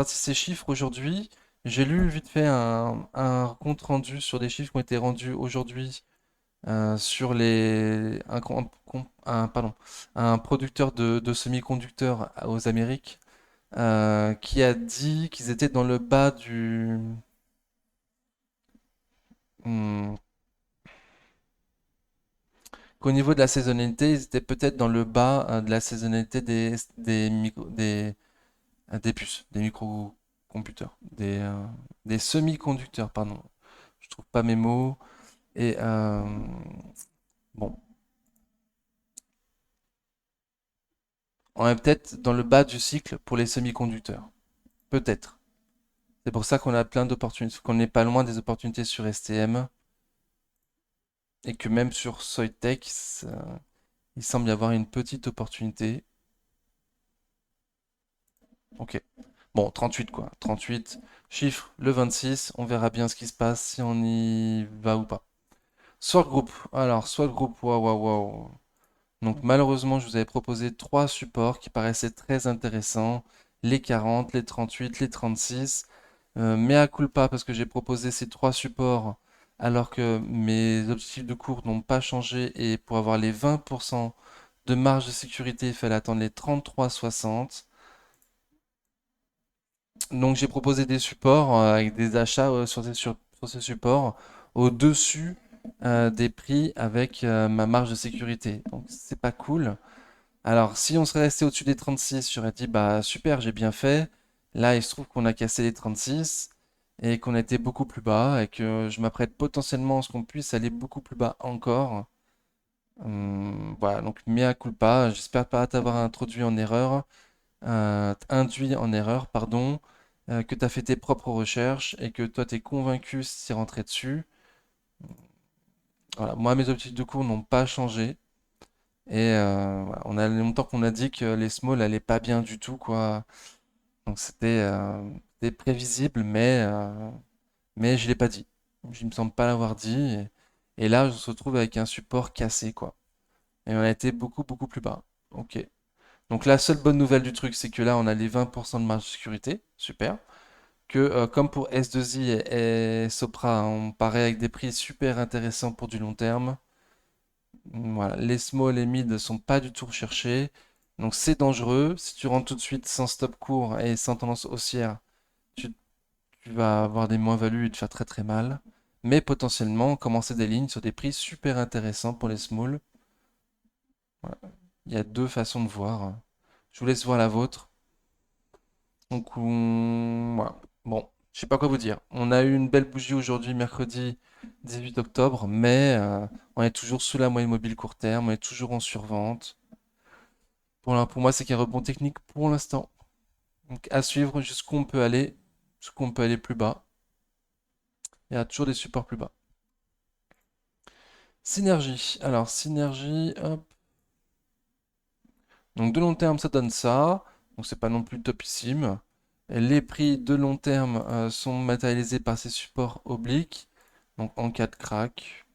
Speaker 1: ses chiffres aujourd'hui. J'ai lu vite fait un compte rendu sur des chiffres qui ont été rendus aujourd'hui sur pardon, un producteur de semi-conducteurs aux Amériques qui a dit qu'ils étaient dans le bas hmm, qu'au niveau de la saisonnalité, ils étaient peut-être dans le bas de la saisonnalité des puces, des microcomputers, des semi-conducteurs, pardon. Je trouve pas mes mots. Et bon, on est peut-être dans le bas du cycle pour les semi-conducteurs. Peut-être. C'est pour ça qu'on a plein d'opportunités, qu'on n'est pas loin des opportunités sur STM et que même sur Soitec, il semble y avoir une petite opportunité. Ok. Bon, 38 quoi. 38. Chiffre le 26. On verra bien ce qui se passe si on y va ou pas. Sword Group. Alors, Sword Group, waouh, waouh, waouh. Donc, malheureusement, je vous avais proposé trois supports qui paraissaient très intéressants. Les 40, les 38, les 36. Mea culpa parce que j'ai proposé ces trois supports alors que mes objectifs de cours n'ont pas changé et pour avoir les 20% de marge de sécurité, il fallait attendre les 33,60. Donc j'ai proposé des supports avec des achats sur ces supports au-dessus des prix avec ma marge de sécurité. Donc c'est pas cool. Alors, si on serait resté au-dessus des 36, j'aurais dit, bah super, j'ai bien fait. Là, il se trouve qu'on a cassé les 36 et qu'on a été beaucoup plus bas et que je m'apprête potentiellement à ce qu'on puisse aller beaucoup plus bas encore. Voilà, donc mea culpa, j'espère pas t'avoir induit en erreur, pardon, que tu as fait tes propres recherches et que toi t'es convaincu si rentré dessus. Voilà, moi mes objectifs de cours n'ont pas changé et voilà, on a longtemps qu'on a dit que les small allaient pas bien du tout quoi. Donc c'était prévisible mais je l'ai pas dit. Je me semble pas l'avoir dit et là on se retrouve avec un support cassé quoi. Et on a été beaucoup plus bas. Ok. Donc la seule bonne nouvelle du truc, c'est que là, on a les 20% de marge de sécurité. Super. Que comme pour S2I et Sopra, hein, on paraît avec des prix super intéressants pour du long terme. Voilà. Les small et mid sont pas du tout recherchés. Donc c'est dangereux. Si tu rentres tout de suite sans stop court et sans tendance haussière, tu, tu vas avoir des moins-values et te faire très mal. Mais potentiellement, commencer des lignes sur des prix super intéressants pour les small. Voilà. Il y a deux façons de voir. Je vous laisse voir la vôtre. Donc, voilà. Bon, je sais pas quoi vous dire. On a eu une belle bougie aujourd'hui, mercredi 18 octobre, mais on est toujours sous la moyenne mobile court terme, on est toujours en survente. Pour moi, c'est qu'un rebond technique pour l'instant. Donc, à suivre jusqu'où on peut aller plus bas. Il y a toujours des supports plus bas. Synergie. Alors, synergie, hop. Donc, de long terme, ça donne ça. Donc, c'est pas non plus topissime. Les prix de long terme sont matérialisés par ces supports obliques. Donc en cas de crack,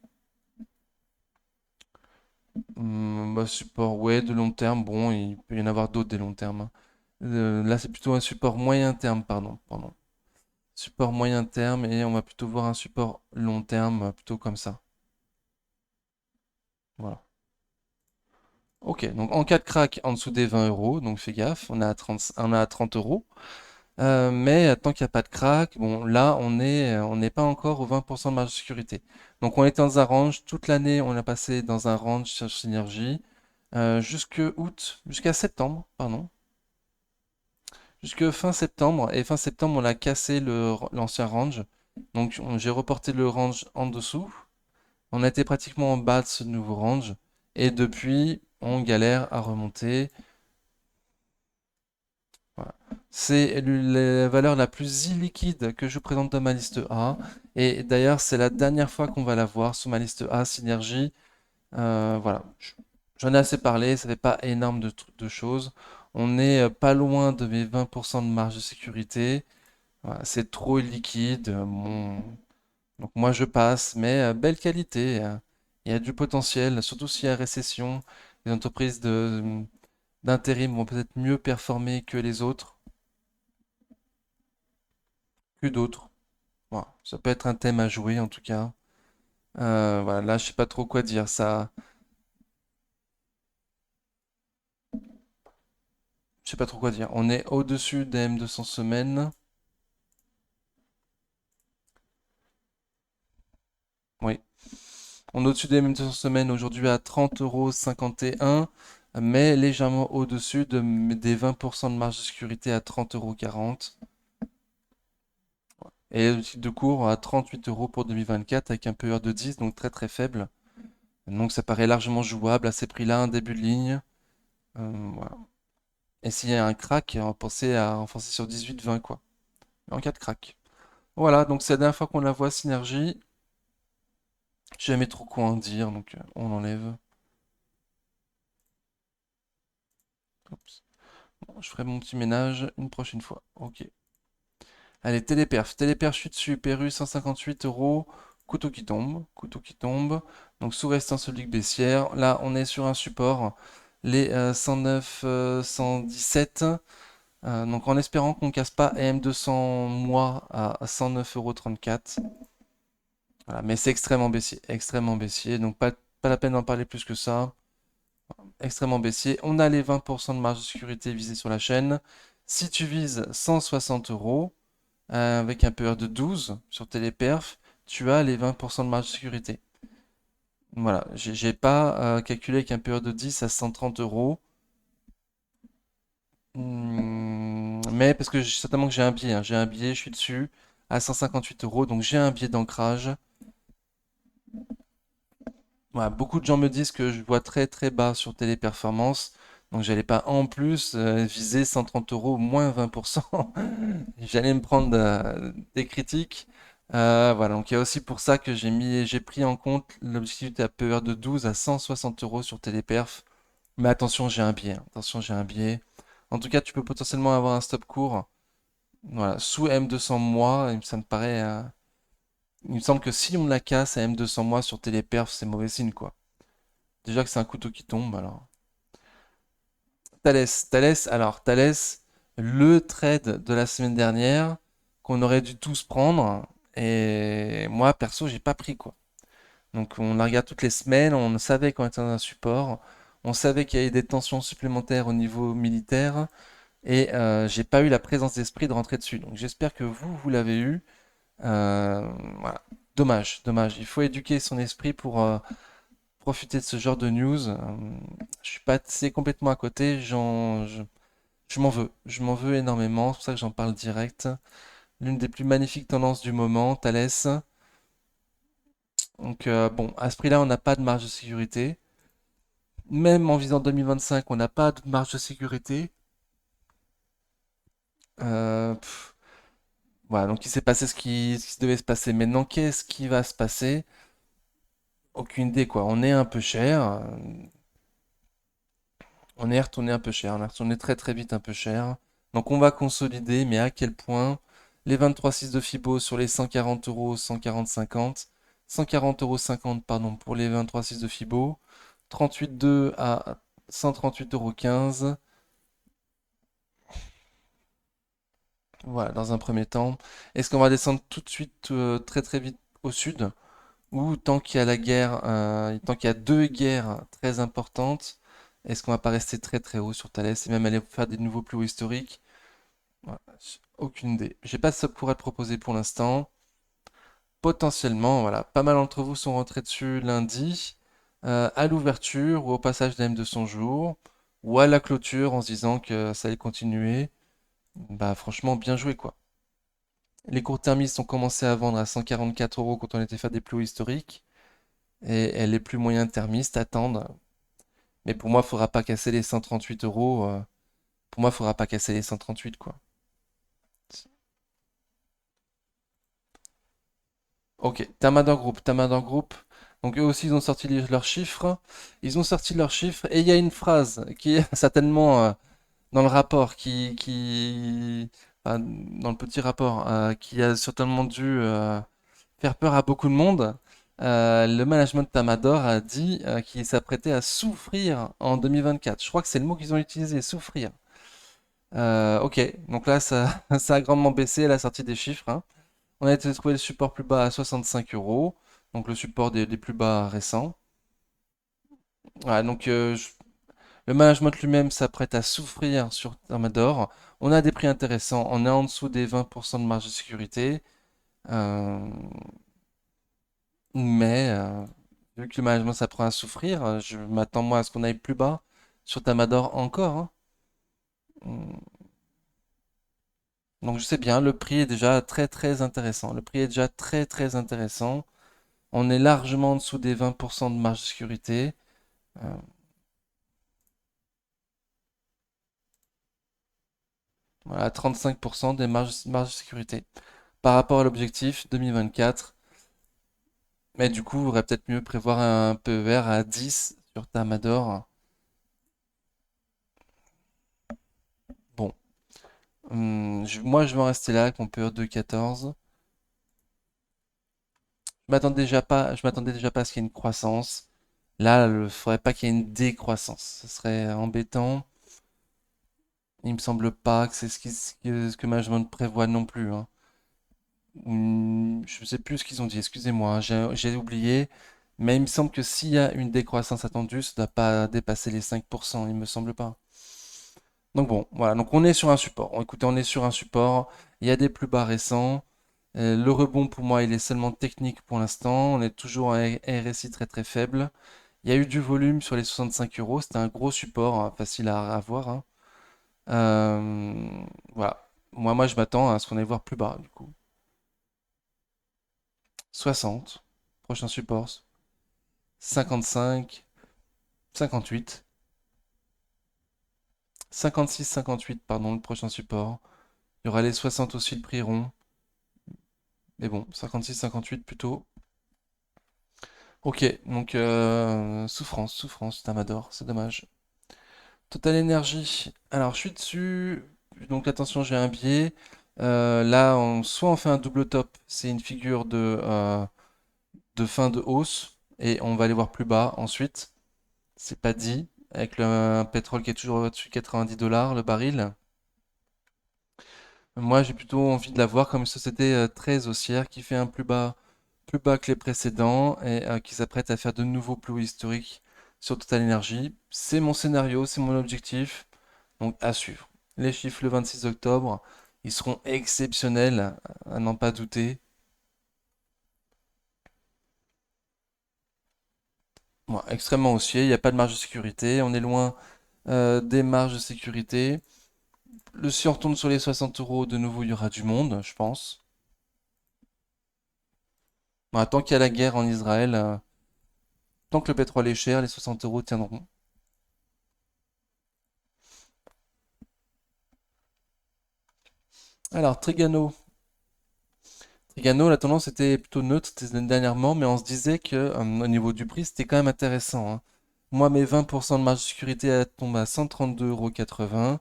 Speaker 1: bah, support ouais de long terme, bon, il peut y en avoir d'autres des longs termes, hein. Là c'est plutôt un support moyen terme, pardon. Support moyen terme et on va plutôt voir un support long terme, plutôt comme ça. Voilà. Ok, donc en cas de crack en dessous des 20 euros, donc fais gaffe, on est à 30 euros. Mais tant qu'il n'y a pas de crack, bon, là, on n'est pas encore aux 20% de marge de sécurité. Donc, on était dans un range. Toute l'année, on a passé dans un range sur Synergie. Jusqu'à septembre, pardon. Jusque fin septembre. Et fin septembre, on a cassé l'ancien range. Donc, j'ai reporté le range en dessous. On a été pratiquement en bas de ce nouveau range. Et depuis, on galère à remonter. Voilà. C'est la valeur la plus illiquide que je présente dans ma liste A. Et d'ailleurs, c'est la dernière fois qu'on va la voir sur ma liste A, Synergie. Voilà. J'en ai assez parlé, ça fait pas énorme de choses. On n'est pas loin de mes 20% de marge de sécurité. Voilà, c'est trop illiquide. Bon. Donc moi je passe, mais belle qualité, hein. Il y a du potentiel, surtout s'il y a récession. Les entreprises d'intérim vont peut-être mieux performer que les autres, que d'autres. Voilà, ça peut être un thème à jouer en tout cas. Voilà, là je sais pas trop quoi dire. Je sais pas trop quoi dire. On est au-dessus des M200 semaines. Oui, on est au-dessus des M200 semaines aujourd'hui à 30,51 €, mais légèrement au-dessus des 20% de marge de sécurité à 30,40 €. Et le titre de cours à 38 € pour 2024 avec un PER de 10, donc très faible. Donc ça paraît largement jouable à ces prix-là, un début de ligne. Voilà. Et s'il y a un crack, on va penser à renforcer sur 18-20 quoi. En cas de crack. Voilà, donc c'est la dernière fois qu'on la voit, Synergie. Je sais jamais trop quoi en dire, donc on enlève. Oups. Bon, je ferai mon petit ménage une prochaine fois. Ok. Allez, téléperf. Téléperf, je suis dessus. Perru 158 €. Couteau qui tombe. Couteau qui tombe. Donc sous résistance oblique baissière. Là, on est sur un support. Les 109, 117. Donc en espérant qu'on ne casse pas AM200 mois à 109,34 €. Voilà, mais c'est extrêmement baissier. Extrêmement baissier. Donc pas la peine d'en parler plus que ça. Extrêmement baissier. On a les 20% de marge de sécurité visés sur la chaîne. Si tu vises 160 euros, avec un PER de 12 sur Téléperf, tu as les 20% de marge de sécurité. Voilà, j'ai pas calculé avec un PER de 10 à 130 euros. Mais parce que certainement que j'ai un biais, hein. J'ai un biais, je suis dessus à 158 euros, donc j'ai un biais d'ancrage. Voilà, beaucoup de gens me disent que je vois très très bas sur Téléperformance, donc j'allais pas en plus viser 130 euros moins 20%. J'allais me prendre des critiques. Voilà, donc il y a aussi pour ça que j'ai pris en compte l'objectif d'APR de 12 à 160 euros sur Téléperf. Mais attention, j'ai un biais, hein. Attention, j'ai un biais. En tout cas, tu peux potentiellement avoir un stop court. Voilà, sous M200 mois, ça me paraît. Il me semble que si on la casse à M200 mois sur Téléperf, c'est mauvais signe, quoi. Déjà que c'est un couteau qui tombe, alors. Thalès, le trade de la semaine dernière, qu'on aurait dû tous prendre, et moi, perso, j'ai pas pris, quoi. Donc, on la regarde toutes les semaines, on savait qu'on était dans un support, on savait qu'il y avait des tensions supplémentaires au niveau militaire, et j'ai pas eu la présence d'esprit de rentrer dessus. Donc, j'espère que vous l'avez eu. Euh, voilà. Dommage, dommage. Il faut éduquer son esprit pour profiter de ce genre de news. Je suis passé complètement à côté. Je m'en veux. Je m'en veux énormément. C'est pour ça que j'en parle direct. L'une des plus magnifiques tendances du moment, Thalès. Donc bon, à ce prix-là, on n'a pas de marge de sécurité. Même en visant 2025, on n'a pas de marge de sécurité. Pff, voilà, donc il s'est passé ce qui devait se passer. Maintenant, qu'est-ce qui va se passer? Aucune idée, quoi. On est un peu cher. On est retourné un peu cher. On est retourné très très vite un peu cher. Donc on va consolider, mais à quel point? Les 23,6 de Fibo sur les 140 euros, 140,50. 140,50 euros, pardon, pour les 23,6 de Fibo. 38,2 à 138,15 euros. Voilà, dans un premier temps. Est-ce qu'on va descendre tout de suite très très vite au sud? Ou tant qu'il y a la guerre, tant qu'il y a deux guerres très importantes, est-ce qu'on va pas rester très très haut sur Thalès et même aller faire des nouveaux plus hauts historiques? Voilà, aucune idée. J'ai pas de subcours à te proposer pour l'instant. Potentiellement, voilà, pas mal d'entre vous sont rentrés dessus lundi, à l'ouverture ou au passage d'AM de son jour, ou à la clôture en se disant que ça allait continuer. Bah franchement, bien joué quoi. Les court-termistes ont commencé à vendre à 144 euros quand on était faire des plus hauts historiques, et les plus moyens-termistes attendent. Mais pour moi, il faudra pas casser les 138 euros. Pour moi, il faudra pas casser les 138 quoi. Ok, Tamador Group. Donc eux aussi, ils ont sorti leurs chiffres. Ils ont sorti leurs chiffres et il y a une phrase qui est certainement dans le rapport, enfin, dans le petit rapport, qui a certainement dû faire peur à beaucoup de monde. Le management de Tamador a dit qu'il s'apprêtait à souffrir en 2024. Je crois que c'est le mot qu'ils ont utilisé, souffrir. Ok, donc là, ça, ça a grandement baissé à la sortie des chiffres, hein. On a été trouver le support plus bas à 65 euros, donc le support des plus bas récents. Voilà, donc le management lui-même s'apprête à souffrir sur Thermador. On a des prix intéressants, on est en dessous des 20% de marge de sécurité, euh, mais vu que le management s'apprête à souffrir, je m'attends moi à ce qu'on aille plus bas sur Thermador encore, hein. Hum, Donc je sais bien, le prix est déjà très très intéressant. Le prix est déjà très très intéressant. On est largement en dessous des 20% de marge de sécurité. Euh, Voilà, 35% des marges de sécurité par rapport à l'objectif 2024. Mais du coup, il vaudrait peut-être mieux prévoir un PER à 10 sur Tamador. Bon, moi je vais en rester là avec mon PER de 14. Je m'attendais déjà pas à ce qu'il y ait une croissance. Là, il ne faudrait pas qu'il y ait une décroissance. Ce serait embêtant. Il me semble pas que c'est ce que management prévoit non plus, hein. Je ne sais plus ce qu'ils ont dit, excusez-moi, hein, j'ai oublié. Mais il me semble que s'il y a une décroissance attendue, ça ne doit pas dépasser les 5%, il me semble pas. Donc bon, voilà, donc on est sur un support. Écoutez, on est sur un support. Il y a des plus bas récents. Le rebond pour moi, il est seulement technique pour l'instant. On est toujours à un RSI très très faible. Il y a eu du volume sur les 65 euros. C'était un gros support, hein, facile à avoir, hein. Voilà. Moi, je m'attends à ce qu'on aille voir plus bas, du coup. 60, prochain support. 55, 58. 56, 58, pardon, le prochain support. Il y aura les 60 aussi, le prix rond. Mais bon, 56, 58 plutôt. Ok, donc souffrance, souffrance, Tamador, c'est dommage. Total Energy. Alors, je suis dessus. Donc, attention, j'ai un biais. Là, soit on fait un double top, c'est une figure de fin de hausse, et on va aller voir plus bas ensuite. C'est pas dit. Avec le pétrole qui est toujours au-dessus de 90 dollars le baril. Moi, j'ai plutôt envie de la voir comme une société très haussière qui fait un plus bas que les précédents et qui s'apprête à faire de nouveaux plus hauts historiques sur Total Energy. C'est mon scénario, c'est mon objectif. Donc à suivre. Les chiffres le 26 octobre, ils seront exceptionnels, à n'en pas douter. Bon, extrêmement haussier, il n'y a pas de marge de sécurité, on est loin des marges de sécurité. Si on retourne sur les 60 euros, de nouveau, il y aura du monde, je pense. Bon, tant qu'il y a la guerre en Israël, tant que le pétrole est cher, les 60 euros tiendront. Alors, Trigano. Trigano, la tendance était plutôt neutre dernièrement, mais on se disait que au niveau du prix, c'était quand même intéressant, hein. Moi, mes 20% de marge de sécurité tombent à 132,80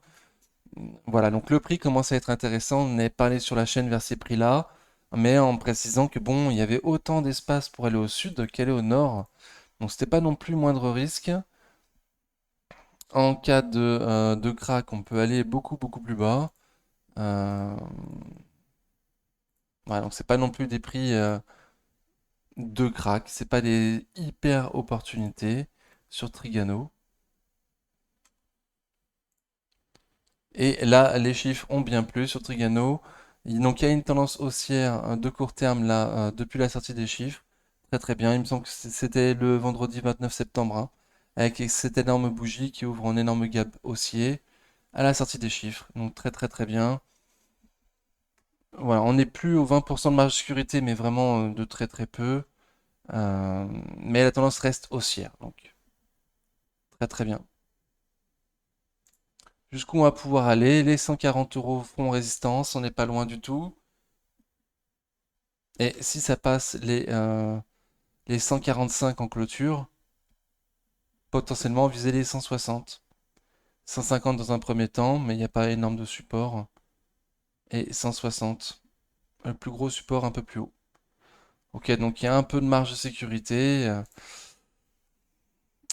Speaker 1: €. Voilà, donc le prix commence à être intéressant. On est parlé sur la chaîne vers ces prix-là, mais en précisant que bon, il y avait autant d'espace pour aller au sud qu'aller au nord. Donc c'était pas non plus moindre risque. En cas de crack, on peut aller beaucoup beaucoup plus bas. Euh, voilà, donc c'est pas non plus des prix de crack, c'est pas des hyper opportunités sur Trigano. Et là, les chiffres ont bien plu sur Trigano. Donc il y a une tendance haussière de court terme là depuis la sortie des chiffres. Très très bien. Il me semble que c'était le vendredi 29 septembre, hein, avec cette énorme bougie qui ouvre un énorme gap haussier à la sortie des chiffres. Donc très très très bien. Voilà, on n'est plus aux 20% de marge de sécurité, mais vraiment de très très peu. Euh, mais la tendance reste haussière. Donc très très bien. Jusqu'où on va pouvoir aller? Les 140 euros font résistance, on n'est pas loin du tout. Et si ça passe les 145 en clôture, potentiellement viser les 160. 150 dans un premier temps, mais il n'y a pas énorme de support. Et 160. Le plus gros support un peu plus haut. Ok, donc il y a un peu de marge de sécurité.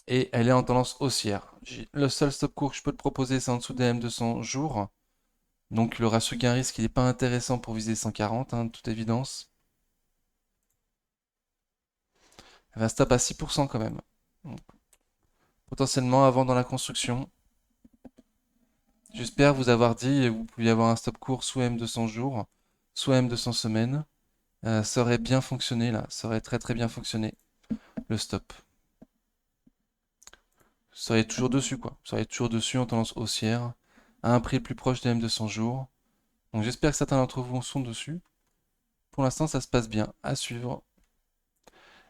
Speaker 1: Et elle est en tendance haussière. Le seul stop court que je peux te proposer, c'est en dessous des M200 jours. Donc le ratio gain-risque, il n'est pas intéressant pour viser 140, hein, de toute évidence. Elle va stop à 6% quand même. Donc, potentiellement avant dans la construction. J'espère vous avoir dit, vous pouviez avoir un stop court sous M200 jours, sous M200 semaines. Ça aurait bien fonctionné là, ça aurait très très bien fonctionné, le stop. Ça aurait toujours dessus quoi, ça aurait toujours dessus en tendance haussière, à un prix plus proche des M200 jours. Donc j'espère que certains d'entre vous sont dessus. Pour l'instant ça se passe bien, à suivre.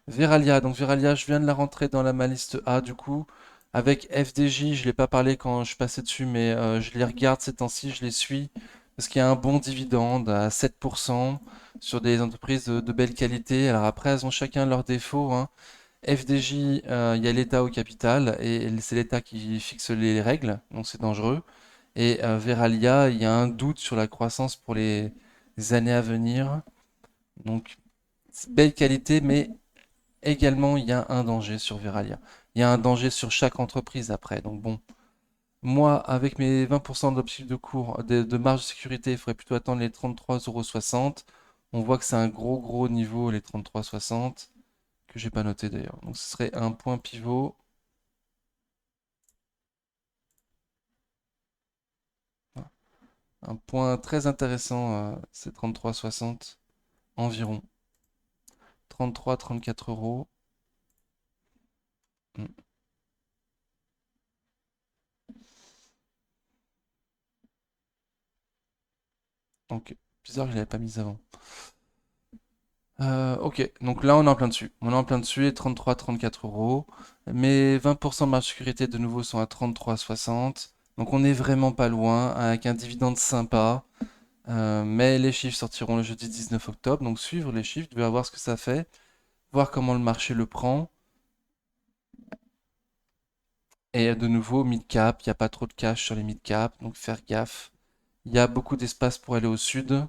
Speaker 1: Veralia, donc Veralia, je viens de la rentrer dans ma liste A du coup. Avec FDJ, je ne l'ai pas parlé quand je passais dessus, mais je les regarde ces temps-ci, je les suis, parce qu'il y a un bon dividende à 7% sur des entreprises de belle qualité. Alors après, elles ont chacun leurs défauts, hein. FDJ, il y a l'État au capital, et c'est l'État qui fixe les règles, donc c'est dangereux. Et Veralia, il y a un doute sur la croissance pour les années à venir. Donc, belle qualité, mais également, il y a un danger sur Veralia. Il y a un danger sur chaque entreprise après. Donc bon, moi, avec mes 20% d'objectif de cours, de marge de sécurité, il faudrait plutôt attendre les 33,60 €. On voit que c'est un gros gros niveau, les 33,60, que j'ai pas noté d'ailleurs. Donc ce serait un point pivot, un point très intéressant, c'est 33,60 environ. 33-34 euros. Hmm. Donc, bizarre que je l'avais pas mise avant. Ok, donc là on est en plein dessus. On est en plein dessus et 33-34 euros. Mes 20% de marge de sécurité de nouveau sont à 33,60. Donc on est vraiment pas loin avec un dividende sympa. Mais les chiffres sortiront le jeudi 19 octobre. Donc suivre les chiffres, je vais voir ce que ça fait, voir comment le marché le prend. Et de nouveau, mid-cap, il n'y a pas trop de cash sur les mid-cap, donc faire gaffe. Il y a beaucoup d'espace pour aller au sud.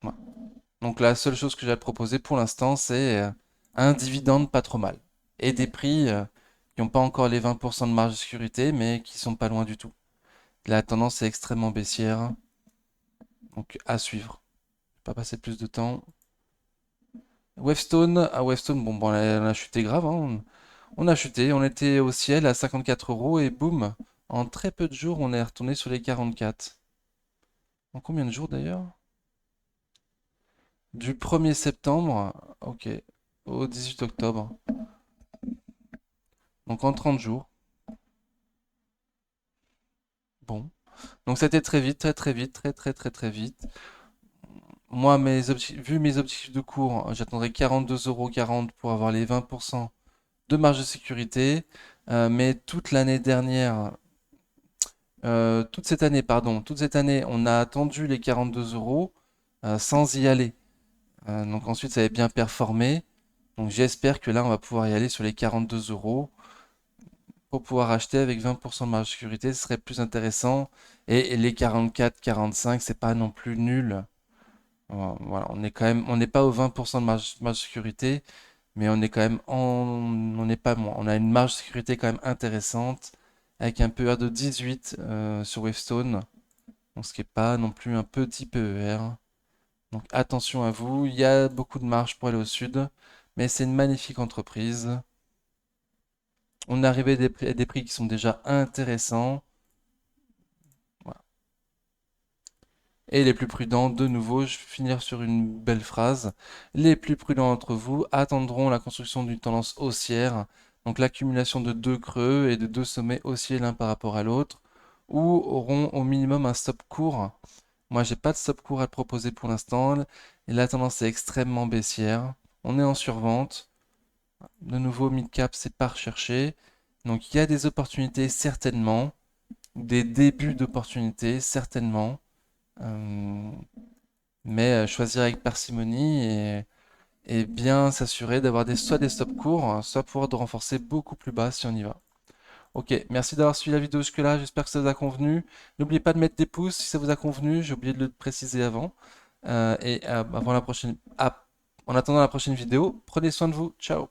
Speaker 1: Ouais. Donc la seule chose que j'ai à te proposer pour l'instant, c'est un dividende pas trop mal. Et des prix qui n'ont pas encore les 20% de marge de sécurité, mais qui sont pas loin du tout. La tendance est extrêmement baissière, donc à suivre. Je vais pas passer plus de temps. Wavestone, à Wavestone, bon, on a chuté grave, hein. On a chuté, on était au ciel à 54 euros et boum, en très peu de jours, on est retourné sur les 44. En combien de jours d'ailleurs? Du 1er septembre, ok, au 18 octobre. Donc en 30 jours. Bon. Donc c'était très vite, très très vite, très très très très vite. Moi, vu mes objectifs de cours, j'attendrai 42,40 € pour avoir les 20% de marge de sécurité. Mais toute l'année dernière, toute cette année, pardon, toute cette année, on a attendu les 42 euros sans y aller. Donc ensuite, ça avait bien performé. Donc j'espère que là, on va pouvoir y aller sur les 42 euros pour pouvoir acheter avec 20% de marge de sécurité. Ce serait plus intéressant. Et les 44, 45, c'est pas non plus nul. Voilà, on est quand même, on n'est pas aux 20% de marge de sécurité, mais on est quand même on n'est pas moins. On a une marge de sécurité quand même intéressante avec un PER de 18 sur Wavestone. Donc ce qui n'est pas non plus un petit PER. Donc attention à vous, il y a beaucoup de marge pour aller au sud, mais c'est une magnifique entreprise. On est arrivé à des prix qui sont déjà intéressants. Voilà. Et les plus prudents, de nouveau, je vais finir sur une belle phrase. Les plus prudents d'entre vous attendront la construction d'une tendance haussière, donc l'accumulation de deux creux et de deux sommets haussiers l'un par rapport à l'autre, ou auront au minimum un stop court. Moi, j'ai pas de stop court à te proposer pour l'instant, et la tendance est extrêmement baissière. On est en survente. De nouveau, mid-cap, c'est pas recherché. Donc, il y a des opportunités certainement, des débuts d'opportunités certainement. Euh, mais choisir avec parcimonie et bien s'assurer d'avoir soit des stops courts, soit pouvoir de renforcer beaucoup plus bas si on y va. Ok, merci d'avoir suivi la vidéo jusque-là, j'espère que ça vous a convenu. N'oubliez pas de mettre des pouces si ça vous a convenu, j'ai oublié de le préciser avant. Avant la prochaine... en attendant la prochaine vidéo, prenez soin de vous, ciao.